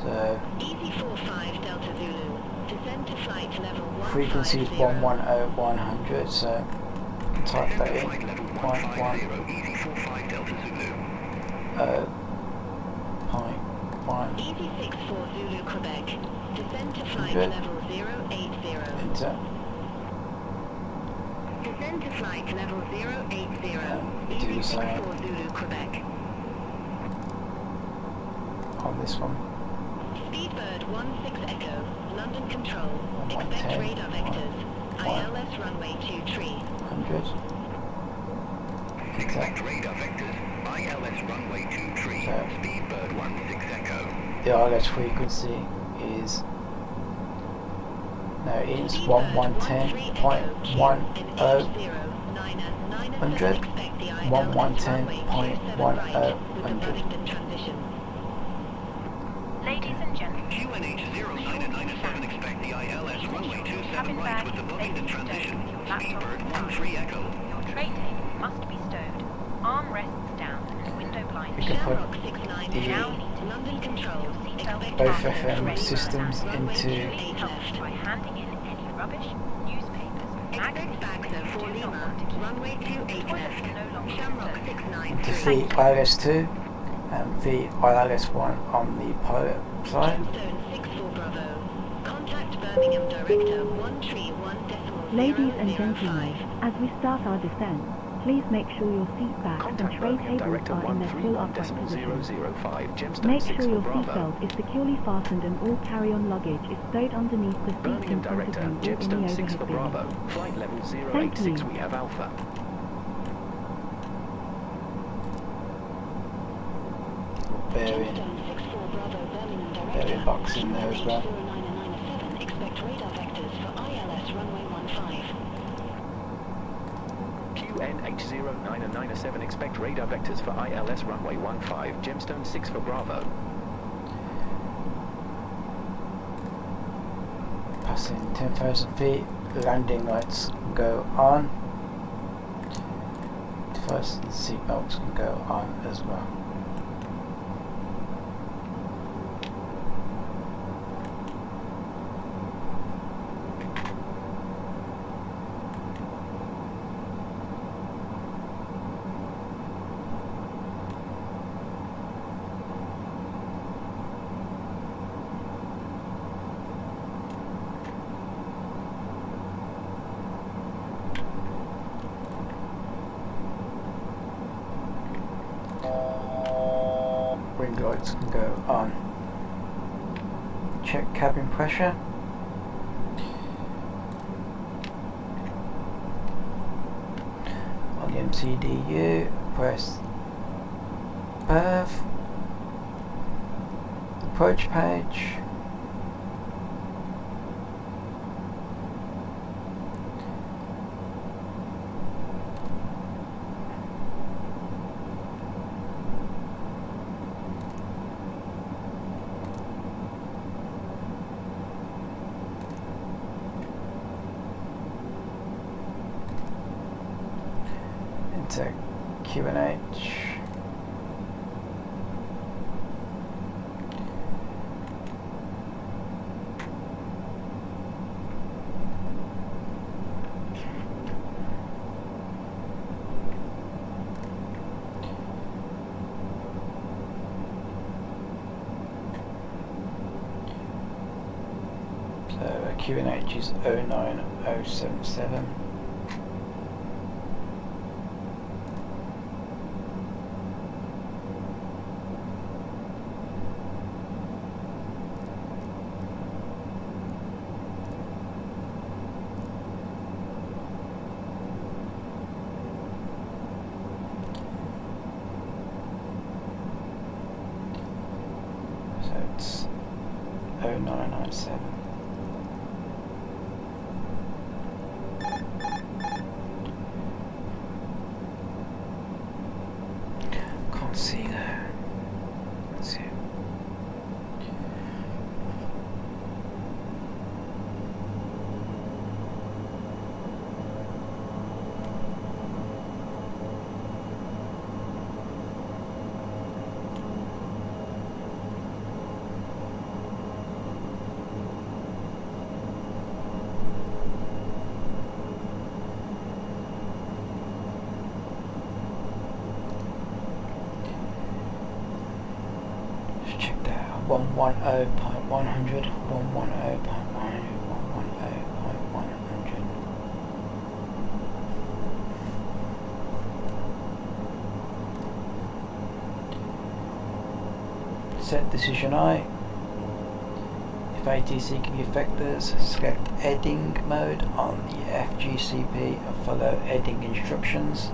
So Easy 45 Delta Zulu, descend to flight level 150. frequency is 110-100. So type that in. Flight level 0.1. 150, Easy 45 Delta Zulu. 0.1. Easy 64 Zulu Quebec, descend to flight Good. level 080. Enter. Descend to flight level 080, do the same EV64 Zulu, Quebec. on this one. Speedbird 16 Echo, London Control, expect 110, radar vectors, ILS runway 23. 100. Expect radar vectors, ILS runway 23, So, Speedbird 16 Echo. the ILS frequency is no, it's 1110.10 100 1110.10 Ladies and gentlemen, QNH 0997, expect the ILS runway 27 right with the Buffington transition, Speedbird 13 Echo. your tray table must be stowed. Armrests down and window blinds You can down. put Shamrock 69 the Now need to London Control, expect both fasten FM radar systems and runway into 28 left. by handing in any rubbish, newspapers, Expect magazines back that for you do not Lima, want to keep. runway 28 Toilets left. are no longer Shamrock stowed. to 693. the ILS2 and the ILS1 on the pilot side. Gemstone 64 Bravo. Contact Birmingham Director 131.005. Ladies and gentlemen, as we start our descent, please make sure your seat back and Contact tray Birmingham tables Director are in their full upright position. 131.005, Gemstone Make 6 sure for your Bravo. seatbelt is securely fastened and all carry-on luggage is stowed underneath the seats Birmingham in front of Director, you or in Gemstone the 6 for overhead Bravo. bin. Flight level Thank 086, you. we have Alpha. Bearing box in there as well. Expect radar vectors for ILS runway 15. QNH0997, expect radar vectors for ILS runway 15, Gemstone 6 for Bravo. Passing 10,000 feet, landing lights can go on. First seat belts can go on as well. Wing lights can go on. Check cabin pressure. On the MCDU, press berth, approach page. Into QNH. So QNH is 09077. So it's 0997. Can't see there. Let's see. Let's check that out. 110.100, 110.100, 110.100. set decision I. If ATC give you vectors, select heading mode on the FGCP and follow heading instructions.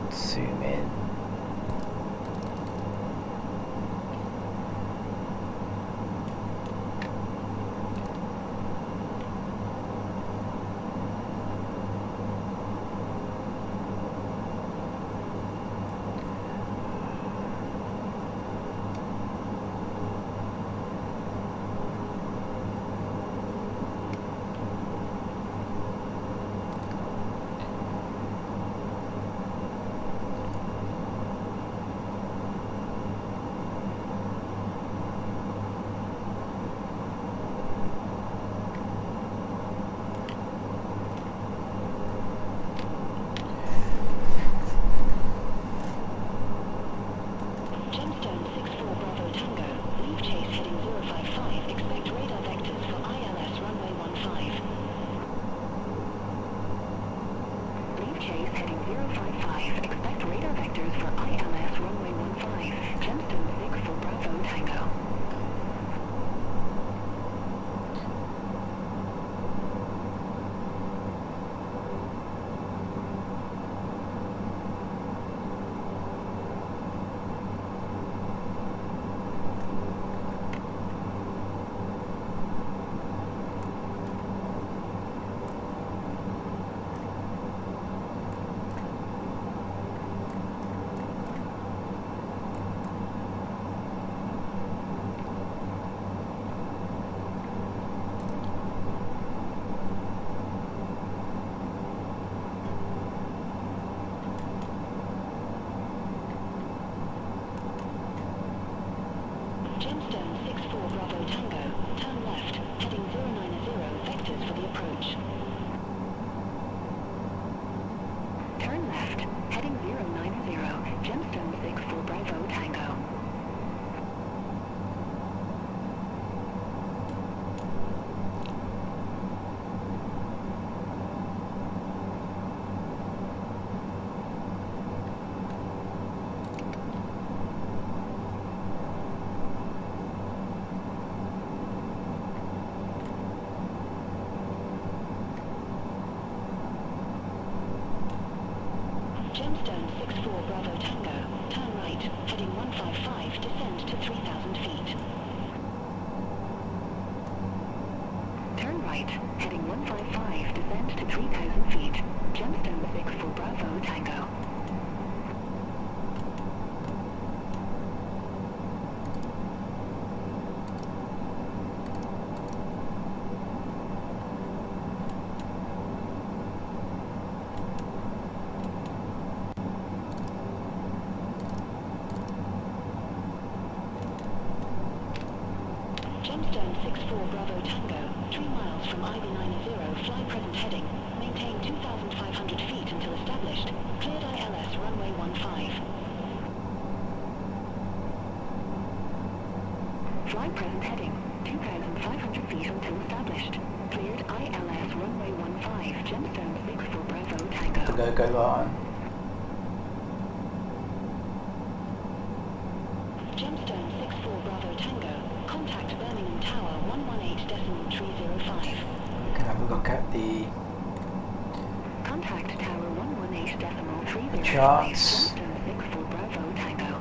Zoom in. Gemstone 64 Bravo Tango, turn right, heading 155, descend to 3,000 feet. Turn right, heading 155, descend to 3,000 feet. Gemstone 64 Bravo Tango. Gemstone 64 Bravo Tango, 3 miles from IV90, fly present heading, maintain 2,500 feet until established, cleared ILS runway 15. Fly present heading, 2,500 feet until established, cleared ILS runway 15, Gemstone 64 Bravo Tango. Go on. Gemstone 64 Bravo Tango, contact Birmingham Tower 118.305. We can have a look at the Contact Tower 118.305. charts. Gemstone 64 Bravo Tango.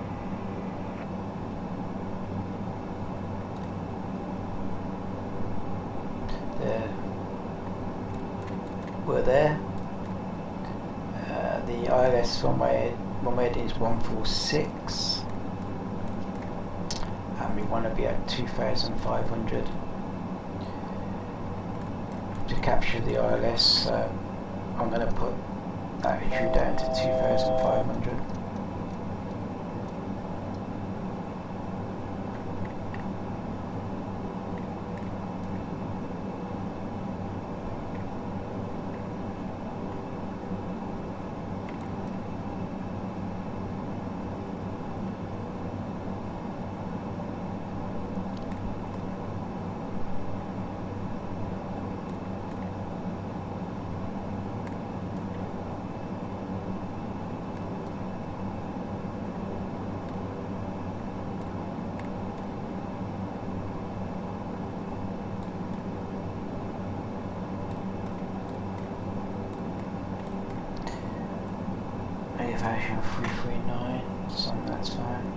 We're there. The ILS runway is 146. And we want to be at 2,500 to capture the ILS, so I'm going to put altitude down to 2,500. elevation 339, so that's fine.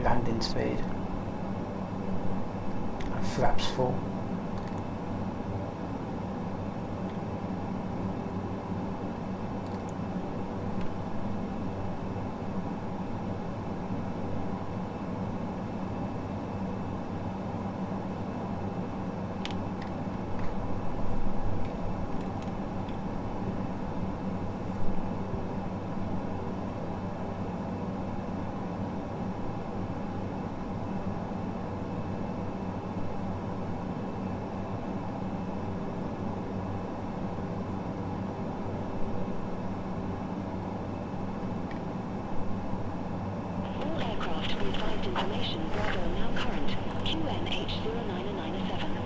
Landing speed and flaps full. Information, Bravo now current, QNH0997.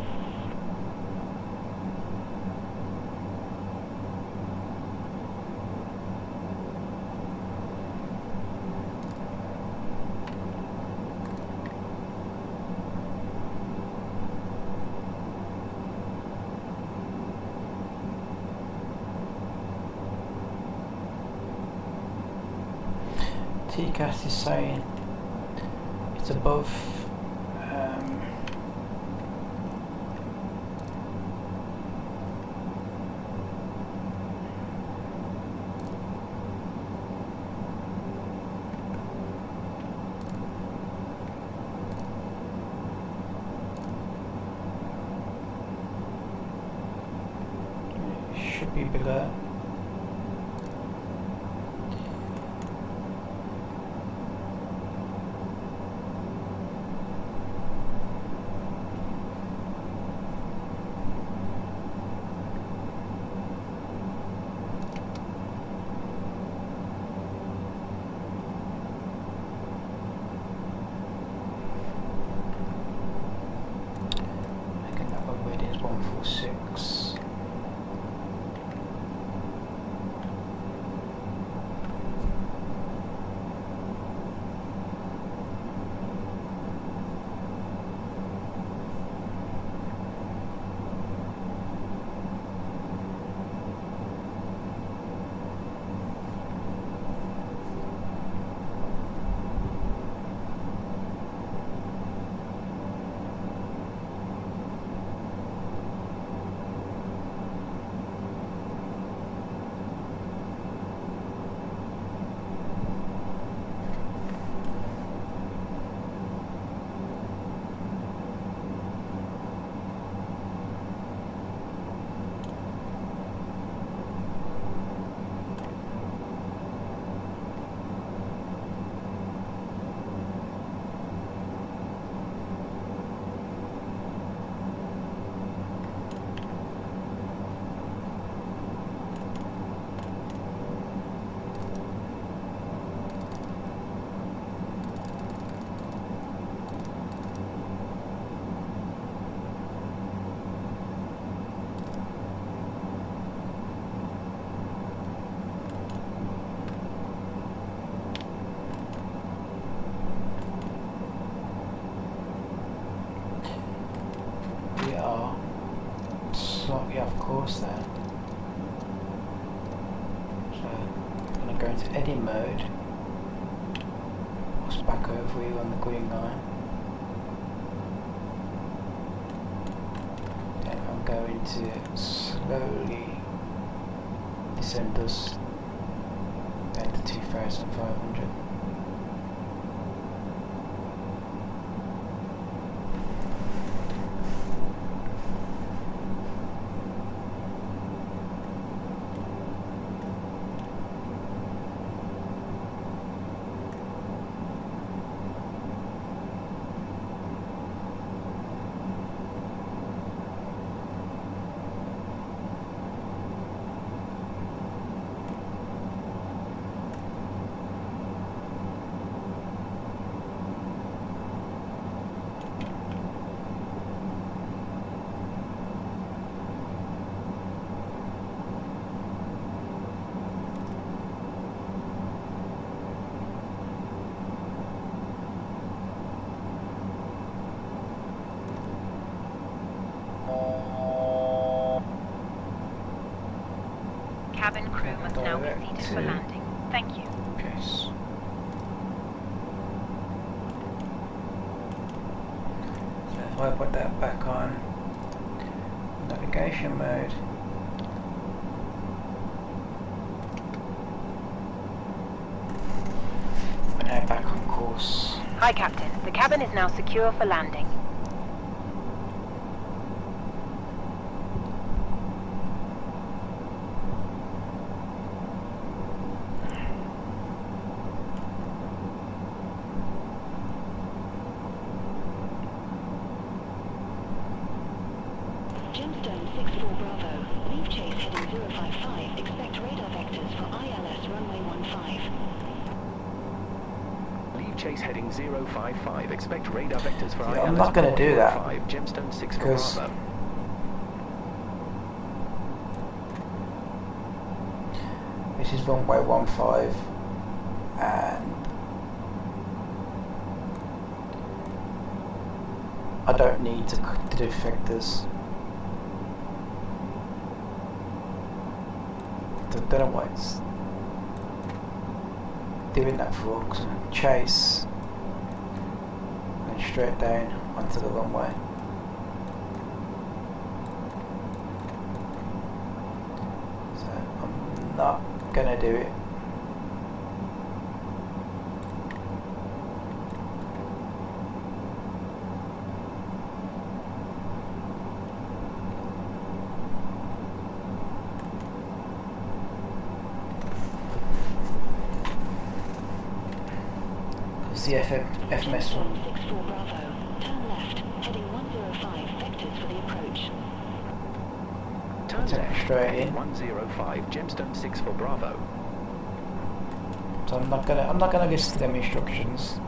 TCAS is saying it's above should be below. Slightly off course there, so I'm going to go into edit mode. What's back over here on the green line? Then I'm going to slowly descend us down to 2,500. Cabin crew must now be seated for landing. Thank you. Okay. So if I put that back on navigation mode, we're now back on course. Hi, Captain. The cabin is now secure for landing. Gemstone 64 Bravo. Leave chase heading 055. Expect radar vectors for ILS runway 15. Leave chase heading 055. Expect radar vectors for Yeah, ILS. I'm not going to do that. 5, Gemstone 6 for Because Bravo. this is runway 15 and I don't need to do vectors. I don't know why it's doing that for, because I'm going to chase and straight down onto the runway. So I'm not going to do it. The FMS one. 64 Bravo. Turn left, heading 105. Vectors for the approach. Turn Take left, straight heading in. 105, Gemstone 6 for Bravo. So I'm not gonna listen to them instructions.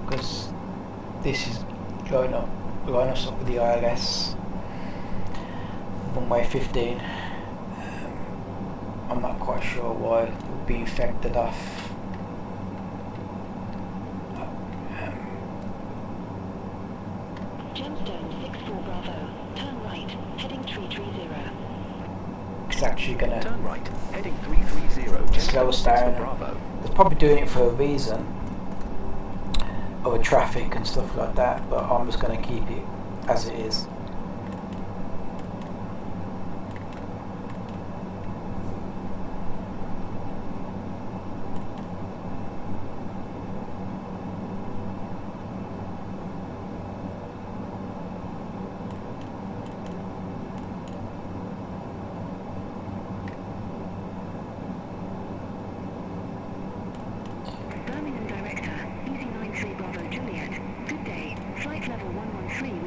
Because this is line us up with the ILS runway 15. I'm not quite sure why it would be infected off. Gemstone 64 Bravo. Turn right, heading 330. It's actually gonna Turn right, heading 330, slow Gemstone us 6 for down. Bravo. It's probably doing it for a reason, over traffic and stuff like that, but I'm just going to keep it as it is.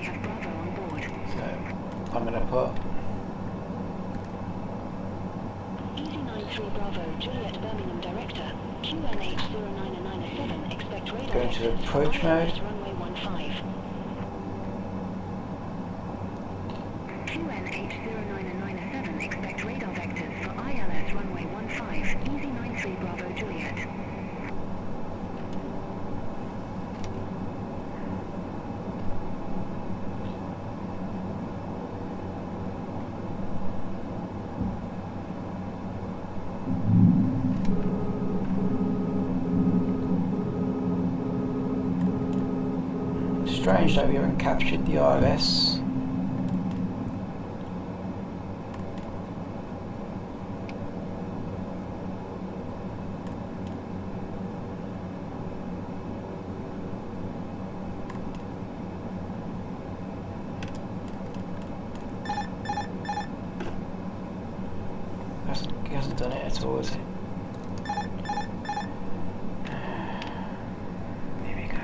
have Bravo on board. So I'm going to put EZ93 Bravo, Juliet Birmingham Director, QNH 09997, expect radar go into vectors for approach mode. ILS runway 15. QNH 09997, expect radar vectors for ILS runway 15, EZ93 Bravo, Juliet. Strange that we haven't captured the ILS. He hasn't done it at all, has he? Here we go.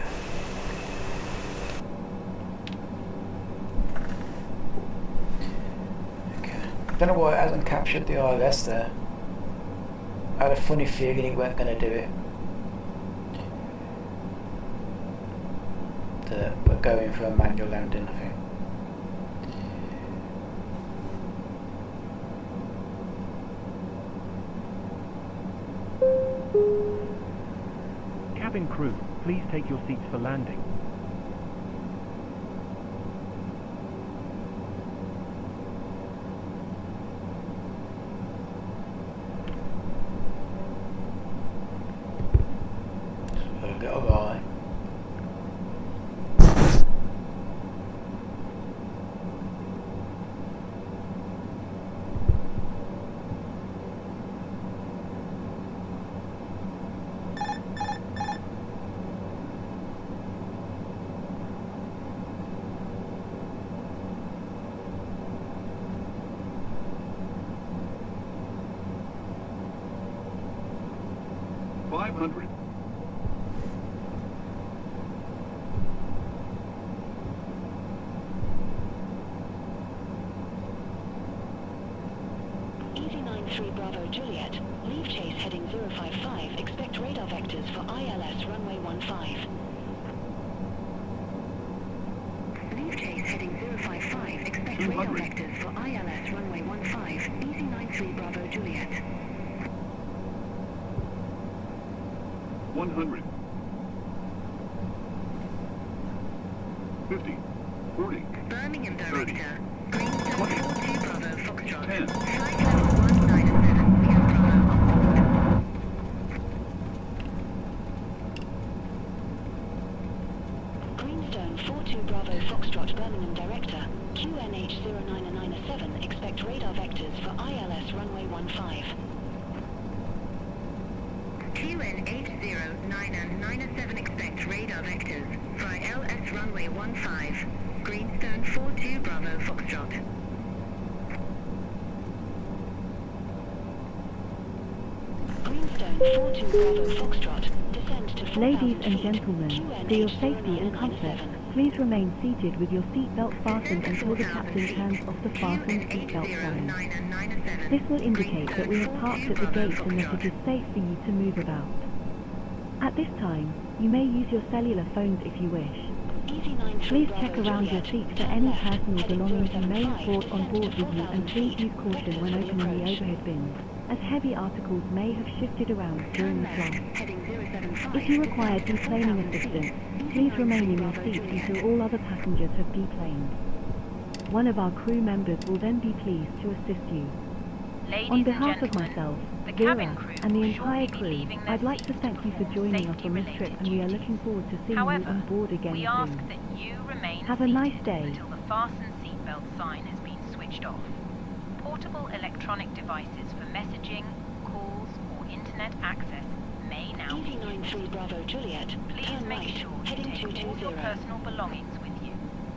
Okay. I don't know why it hasn't captured the ILS there. I had a funny feeling he weren't going to do it. We're going for a manual landing, I think. Cabin crew, please take your seats for landing. We'll get alright. EZ93 Bravo Juliet, leave chase heading 055, expect radar vectors for ILS runway 15. Leave chase heading 055, expect radar vectors for ILS runway 15, EZ93 Bravo Juliet. 100. 50. 40. Birmingham 30. Director, Greenstone 42 Bravo Foxtrot, 10. flight level 197, we have Bravo on board. Greenstone 42 Bravo Foxtrot, Birmingham Director, QNH 09997, expect radar vectors for ILS runway 15. QNH 09997, expect radar vectors for ILS runway 15. Greenstone 42 Bravo Foxtrot. Greenstone 42 Bravo Foxtrot, descend to 4,000 Ladies and feet. gentlemen, QNH for your safety and comfort, 09997. please remain seated with your seatbelt fastened until the captain turns off the fasten seatbelt sign. This will indicate that we have parked at the gate and that it is safe for you to move about. At this time, you may use your cellular phones if you wish. Please check around your seat for any personal belongings you may have brought on board with you, and please use caution when opening the overhead bins, as heavy articles may have shifted around during the flight. If you require deplaning assistance, please remain in your seat until all other passengers have deplaned. One of our crew members will then be pleased to assist you. On behalf of myself, Vera, and the entire crew, I'd like to thank you for joining us on this trip, and we are looking forward to seeing you on board again we ask soon. that you remain Have a nice seated day. until the fasten seatbelt sign has been switched off. Portable electronic devices for messaging, calls, or internet access may now be used. EZ93 Bravo Juliet, Please turn make right, sure you heading take all your 220. personal belongings with you,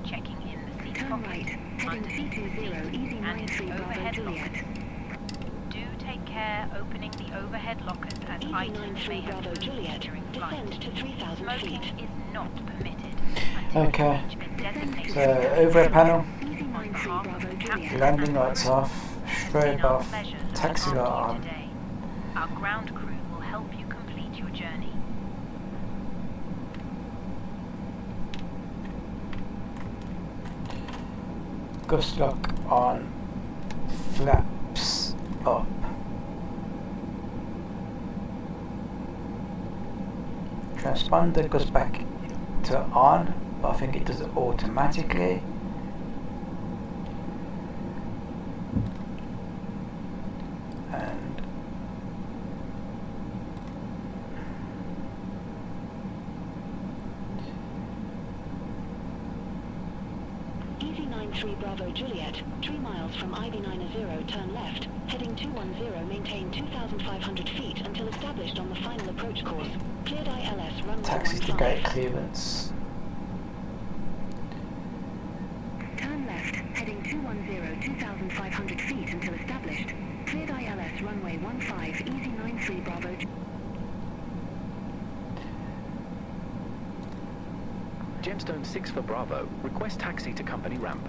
checking in the seat Turn pockets, right, heading underneath the C20, seat, and in EZ93 the Bravo overhead Juliet. lockers. Do take care opening the overhead lockers as items may EZ93 have Bravo moved Juliet, during descend flight. to 3,000 Smoking feet. is not permitted until Okay. you reach a designation. So overhead panel, On behalf of the captain landing and lights crew, off, it's strobe been our off, pleasure looking taxi light after you on. today. Our ground crew will help you complete your journey. Gust lock on, flaps up. Transponder goes back to on, but I think it does it automatically. And EZ93 Bravo Juliet, 3 miles from IV90, turn left, heading 210, maintain 2,500 feet until established on the final approach course. Cleared ILS runway taxi to 15. gate clearance. Turn left, heading 210, 2,500 feet until established. Cleared ILS runway 15, EZ93 Bravo. Gemstone 6 for Bravo. Request taxi to company ramp.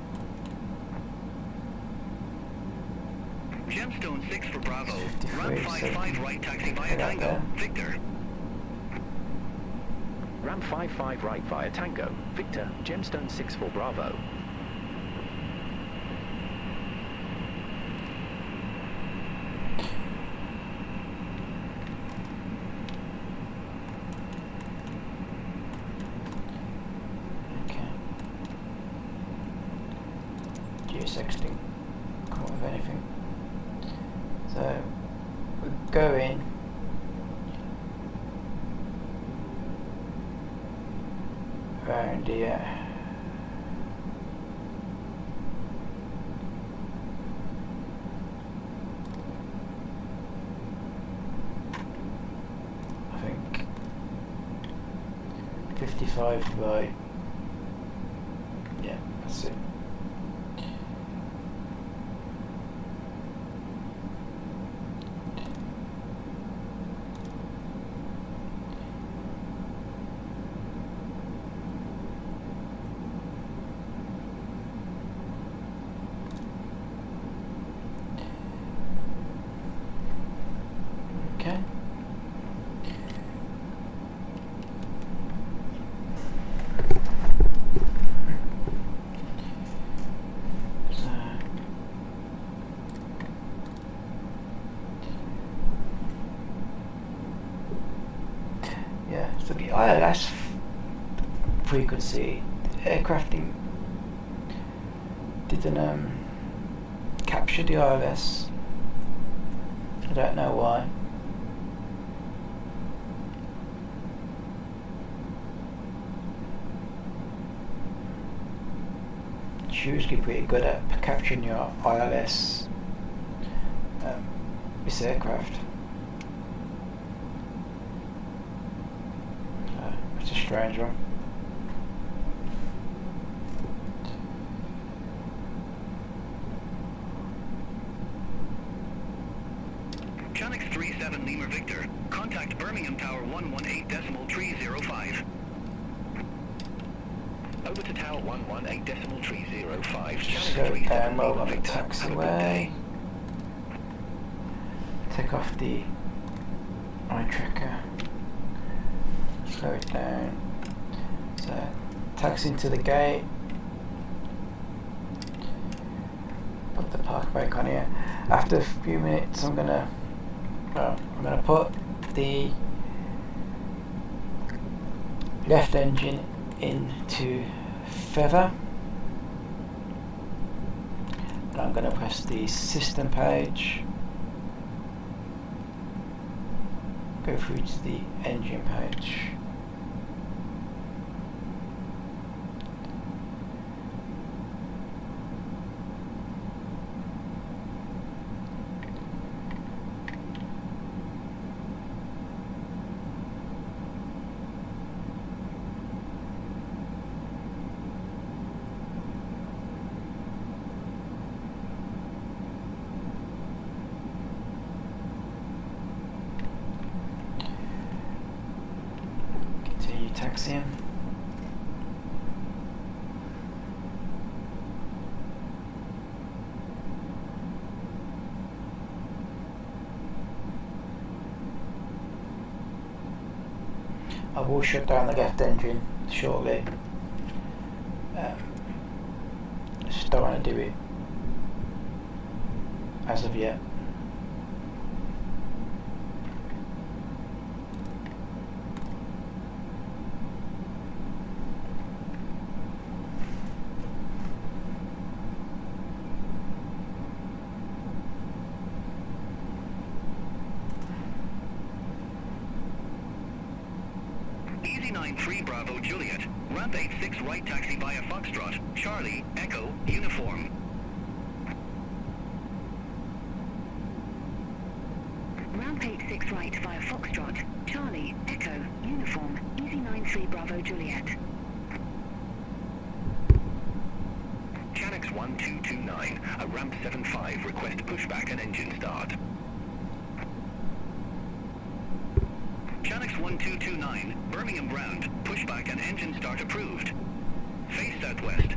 Gemstone 6 for Bravo. 53, Run 55 right taxi via head out Tango. there. Victor. Ramp 55 right via Tango. Victor, Gemstone 6 for Bravo. Okay. GSX didn't come up with anything. So we go in. Around here. I think 55 right. Yeah, that's it. Okay. So yeah, so the ILS frequency, aircrafting didn't capture the ILS. I don't know why. It's usually pretty good at capturing your ILS, this aircraft. It's a strange one. Channix 37 Lima Victor. Contact Birmingham Tower 118.305. Over to Tower 118.305. So down low on the taxiway. Take off the eye tracker. Slow it down. So taxi into the gate. Put the park brake on here. After a few minutes I'm gonna put the left engine into feather. And I'm gonna press the system page. Go through to the engine page. Continue taxiing. I will shut down the left engine shortly. Just don't want to do it as of yet. Easy 93 Bravo Juliet, ramp 86 right taxi via Foxtrot, Charlie, Echo, Uniform. Ramp 86 right via Foxtrot, Charlie, Echo, Uniform, Easy 93 Bravo Juliet. Chanix 1229, a ramp 75, request pushback and engine start. Chanix 1229, Birmingham ground, pushback and engine start approved. Face southwest.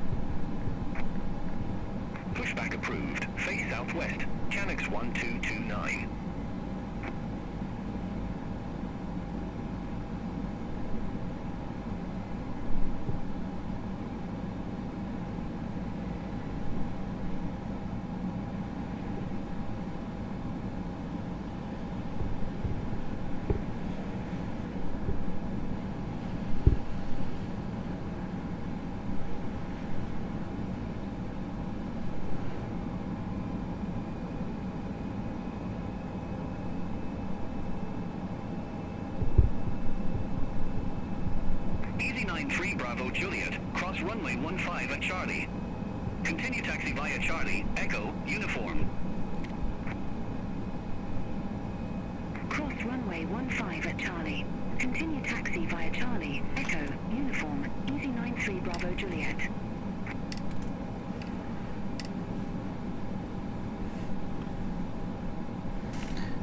Pushback approved, face southwest, Chanix 1229. Easy 93 Bravo Juliet, cross runway 15 at Charlie. Continue taxi via Charlie, Echo, Uniform. Cross runway 15 at Charlie. Continue taxi via Charlie, Echo, Uniform, Easy 93 Bravo Juliet.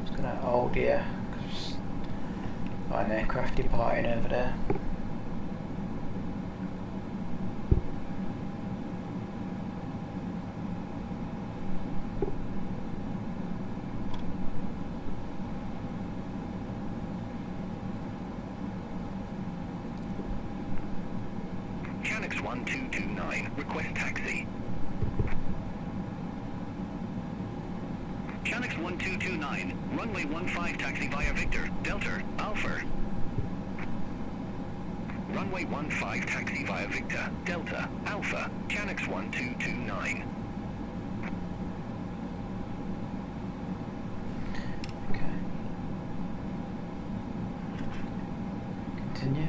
Just gonna hold here because got an aircraft departing over there. Chanix 1229, request taxi. Chanix 1229, runway 15 taxi via Victor, Delta, Alpha. Runway 15 taxi via Victor, Delta, Alpha, Chanix 1229. Okay. Continue.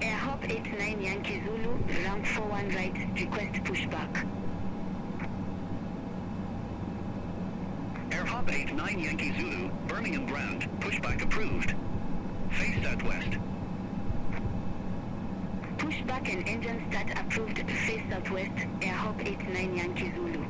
Airhop 89 Yankee Zulu, ramp 41 right, request pushback. Airhop 89 Yankee Zulu, Birmingham ground, pushback approved. Face southwest. Pushback and engine start approved, face southwest, Airhop 89 Yankee Zulu.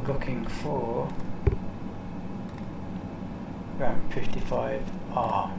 Looking for ramp 55R.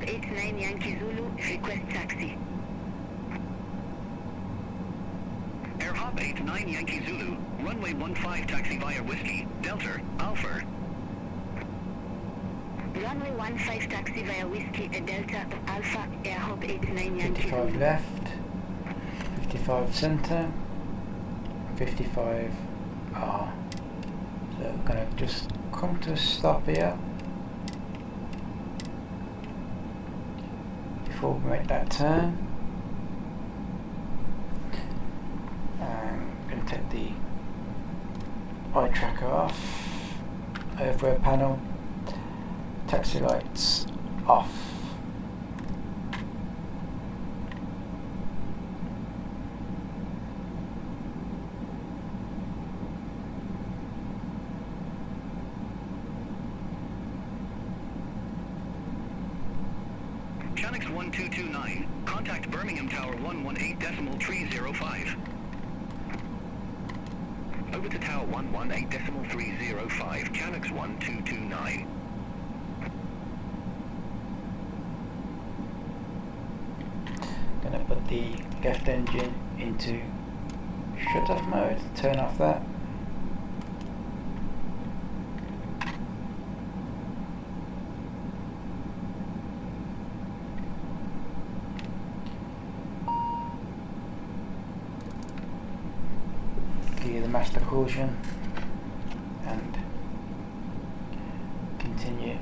89 Yankee Zulu, request taxi. Airhop 89 Yankee Zulu, runway 15 taxi via Whiskey, Delta, Alpha. Runway 15 taxi via Whiskey, Delta, Alpha, Airhop 89 Yankee 55 Zulu. left, 55 centre, 55 R. So we're going to just come to a stop here before we make that turn. I'm going to take the eye tracker off, overhead panel, taxi lights off. Chanix 1229, contact Birmingham Tower 118.305. Over to Tower 118.305, Chanix 1229. Gonna put the left engine into shut off mode, turn off that. Clear the master caution and continue.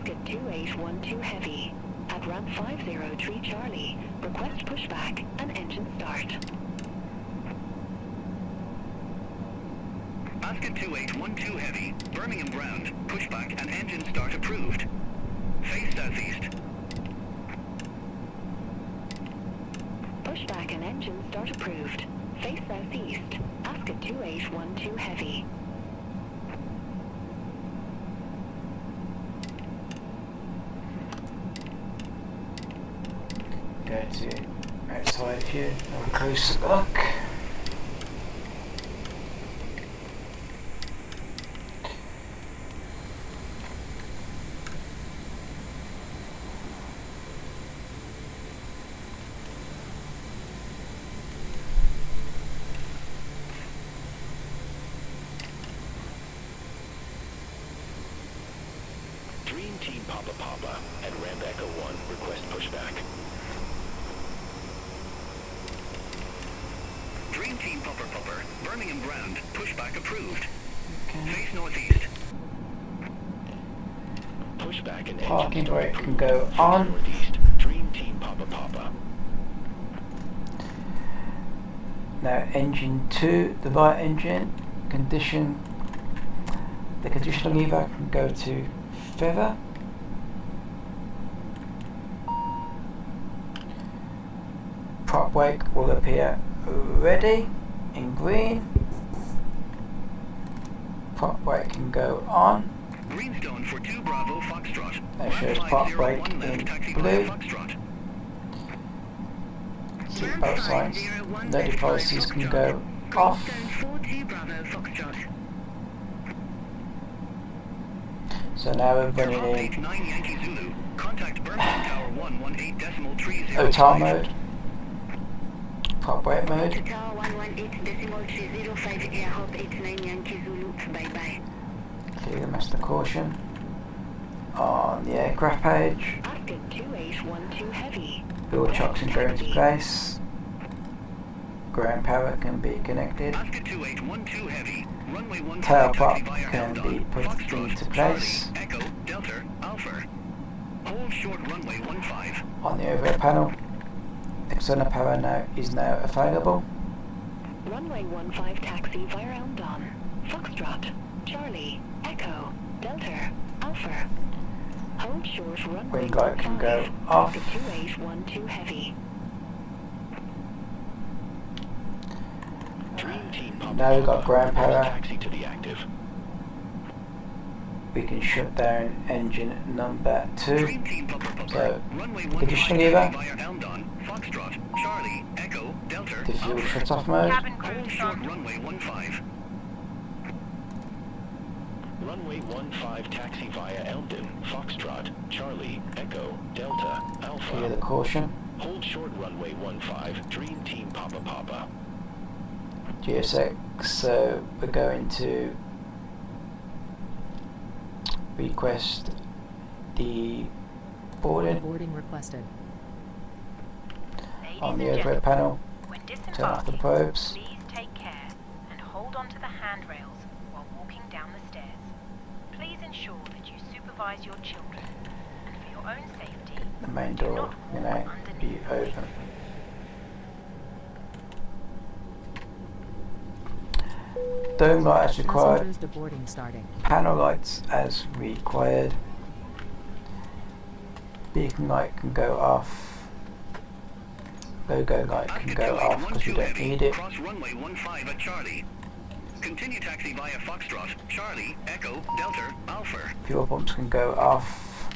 At 2812 Heavy, at ramp 503 Charlie, request pushback and engine start. Basket 2812 Heavy, Birmingham ground, pushback and engine start approved. Face southeast. Pushback and engine start approved. Face southeast. Basket 2812 Heavy. Go to outside view, have a close look. Dream Team Papa Papa at Ramp Echo 1, request pushback. Dream Team Pupper Pupper, Birmingham ground, pushback approved. Okay. Face northeast. Pushback and Parking engine start brake can approved. go Face on. northeast. Dream Team Papa Papa. Now engine 2, the right engine, condition, the conditional lever can go to feather. Prop brake will appear ready in green. Prop brake can go on. Greenstone for 2 Bravo Foxtrot. That shows prop brake 1501 left in taxi blue. via Foxtrot. Seatbelt signs, no devices can go off. Greenstone 42 Bravo Foxtrot. So now we're running Airhop in 89 Yankee Zulu, contact Birmingham Tower 118.305. OTAR mode, prop brake To mode. Tower 118.305 Airhop 89 Yankee Zulu. Bye bye. Clear the master caution. On the aircraft page, Basket 2812 Heavy. wheel chocks can go into place. Ground power can be connected. Basket 2812 Heavy, runway 15 Tail prop taxi via can Eldon, be put Foxtrot, into place. Charlie, Echo, Delta, Alpha. Hold short runway 15. On the overhead panel, external power is now available. Runway 15 taxi via Eldon. Foxtrot. Charlie. Echo. Delta. Alpha. Hold short runway Wind light can 15. go off. Basket 2812 Heavy. Dream Team Papa Now we've got Papa, ground reverse power. taxi to the active. We can shut down engine number 2. Dream Team Papa Papa. So, Runway condition 15 lever, via Eldon, Foxtrot, Charlie, Echo, Delta, the fuel Alpha. shut off mode, Cabin crew Hold to short front. runway 15. Runway 15 taxi via Elmden, Foxtrot, Charlie, Echo, Delta, clear the Alpha. caution, Hold short runway 15, Dream Team Papa Papa. GSX, so we're going to request the boarding Boarding requested. on the Ladies and overhead gentlemen, panel, when turn off the disembarking, probes, please take care and hold on to the handrails while walking down the stairs. Please ensure that you supervise your children, and for your own safety, the main do door not will walk now be underneath. open. Dome light as required, Passengers to boarding starting. panel lights as required, beacon light can go off, logo light can go off because we don't need it, Cross runway 15 at Charlie. Continue taxi via Foxtrot, Charlie, Echo, Delta, Alpha. fuel pumps can go off,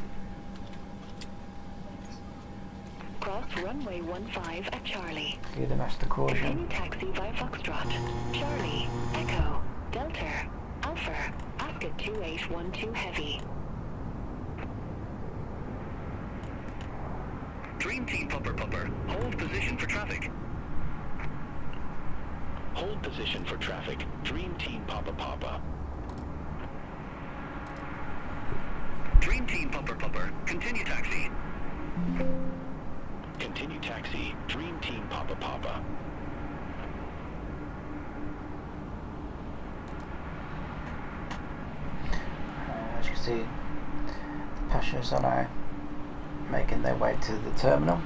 Cross runway 15 at Charlie. clear the master caution, Continue taxi via Foxtrot, Charlie, Echo, Delta, Alpha, Ascot 2812 Heavy. Dream Team Pupper Pupper. Hold position for traffic. Hold position for traffic, Dream Team Papa Papa. Dream Team Pupper Pupper. Continue taxi. Continue taxi, Dream Team Papa Papa. as you can see, the passengers are now making their way to the terminal.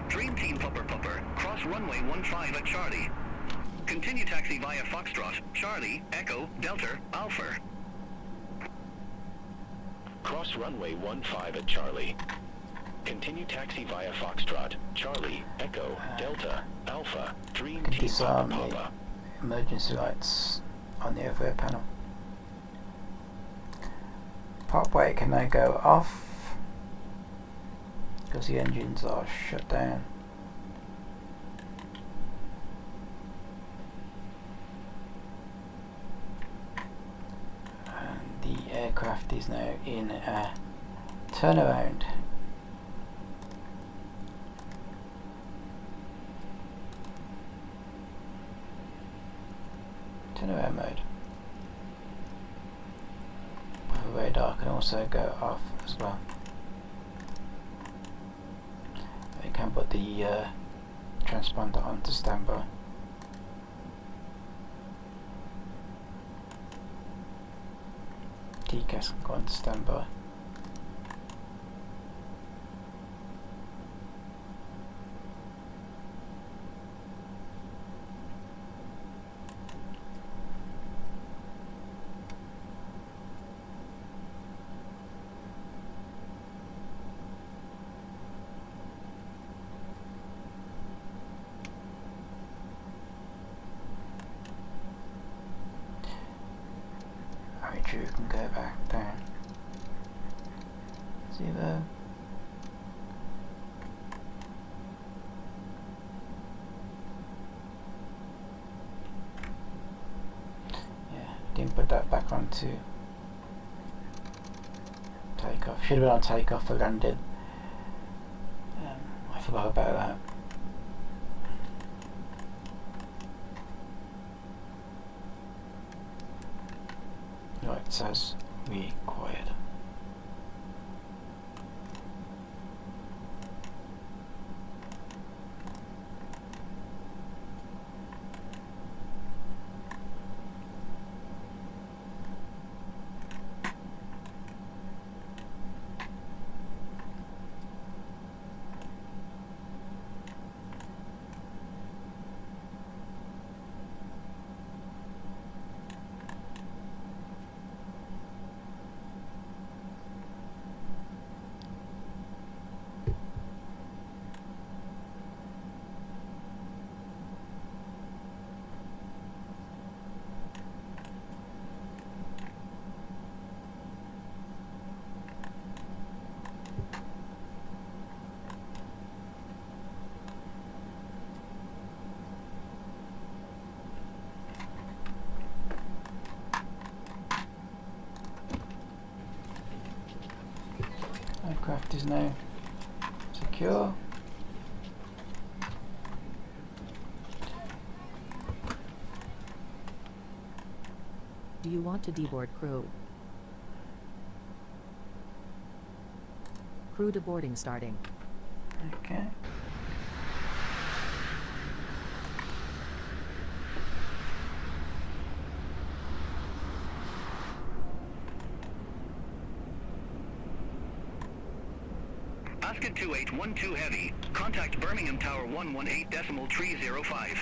Dream Team Pupper Pupper. Cross runway 15 at Charlie. Continue taxi via Foxtrot, Charlie, Echo, Delta, Alpha. Cross runway 15 at Charlie. Continue taxi via Foxtrot, Charlie, Echo, Delta, Alpha, Dream Can Team disarm Papa the Papa. emergency lights on the overhead panel. Pop weight can now go off because the engines are shut down. And the aircraft is now in a turnaround. Turnaround mode. The radar can also go off as well. We can put the transponder onto standby. TCAS can go onto standby. You can go back down. See there? Yeah, didn't put that back onto takeoff. Should have been on takeoff for landing. I forgot about that. Lights as required. Aircraft is now secure. Do you want to deboard crew? Crew deboarding starting. Okay. Ascot 2812 Heavy. Contact Birmingham Tower 118.305.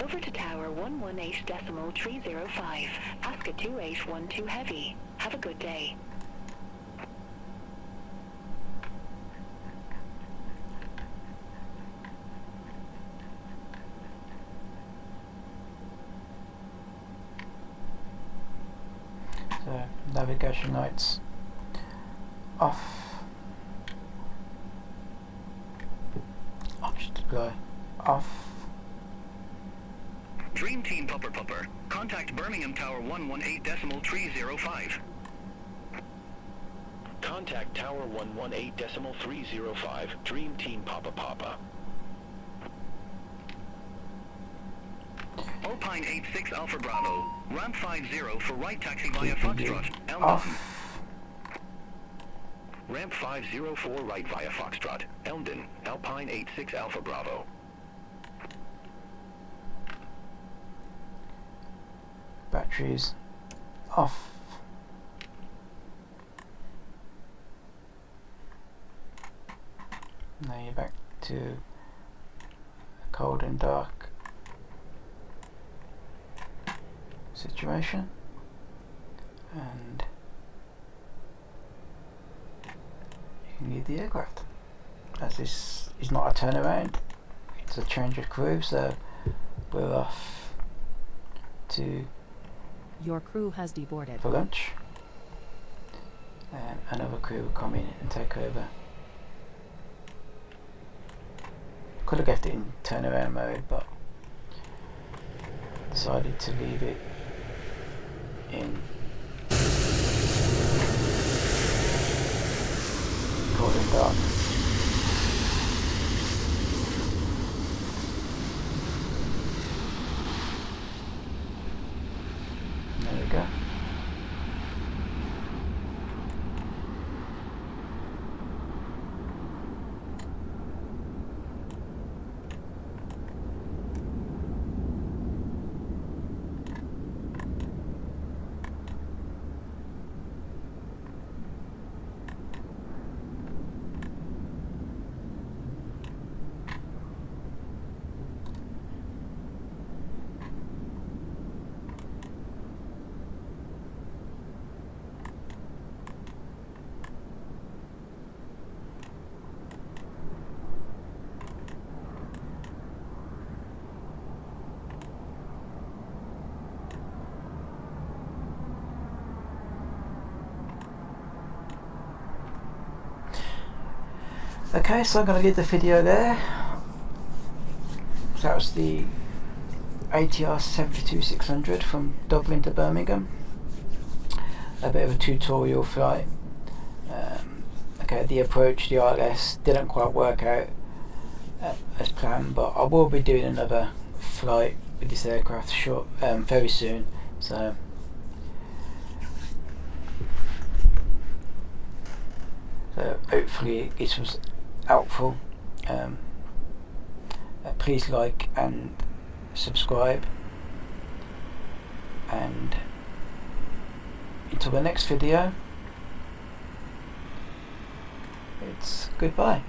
Over to Tower 118.305. Ascot 2812 Heavy. Have a good day. So, navigation lights off. Oxygen glow off. Dream Team Pupper Pupper. Contact Birmingham Tower 118.305. Contact Tower 118.305, Dream Team Papa Papa. Alpine 86 Alpha Bravo. Ramp 50 for right taxi via Foxtrot. Elm. Off. Ramp 504 right via Foxtrot, Elmden, Alpine 86 Alpha Bravo. Batteries off. Now you're back to cold and dark situation, and you can leave the aircraft. As this is not a turnaround, it's a change of crew, so we're off to Your crew has deboarded. for lunch, and another crew will come in and take over. Could have left it in turnaround mode, but decided to leave it in cold and dark. There we go. Okay, so I'm going to leave the video there. So that was the ATR 72600 from Dublin to Birmingham. A bit of a tutorial flight. Okay, the approach, the ILS didn't quite work out as planned, but I will be doing another flight with this aircraft very soon. So hopefully this was helpful. Please like and subscribe, and until the next video, it's goodbye.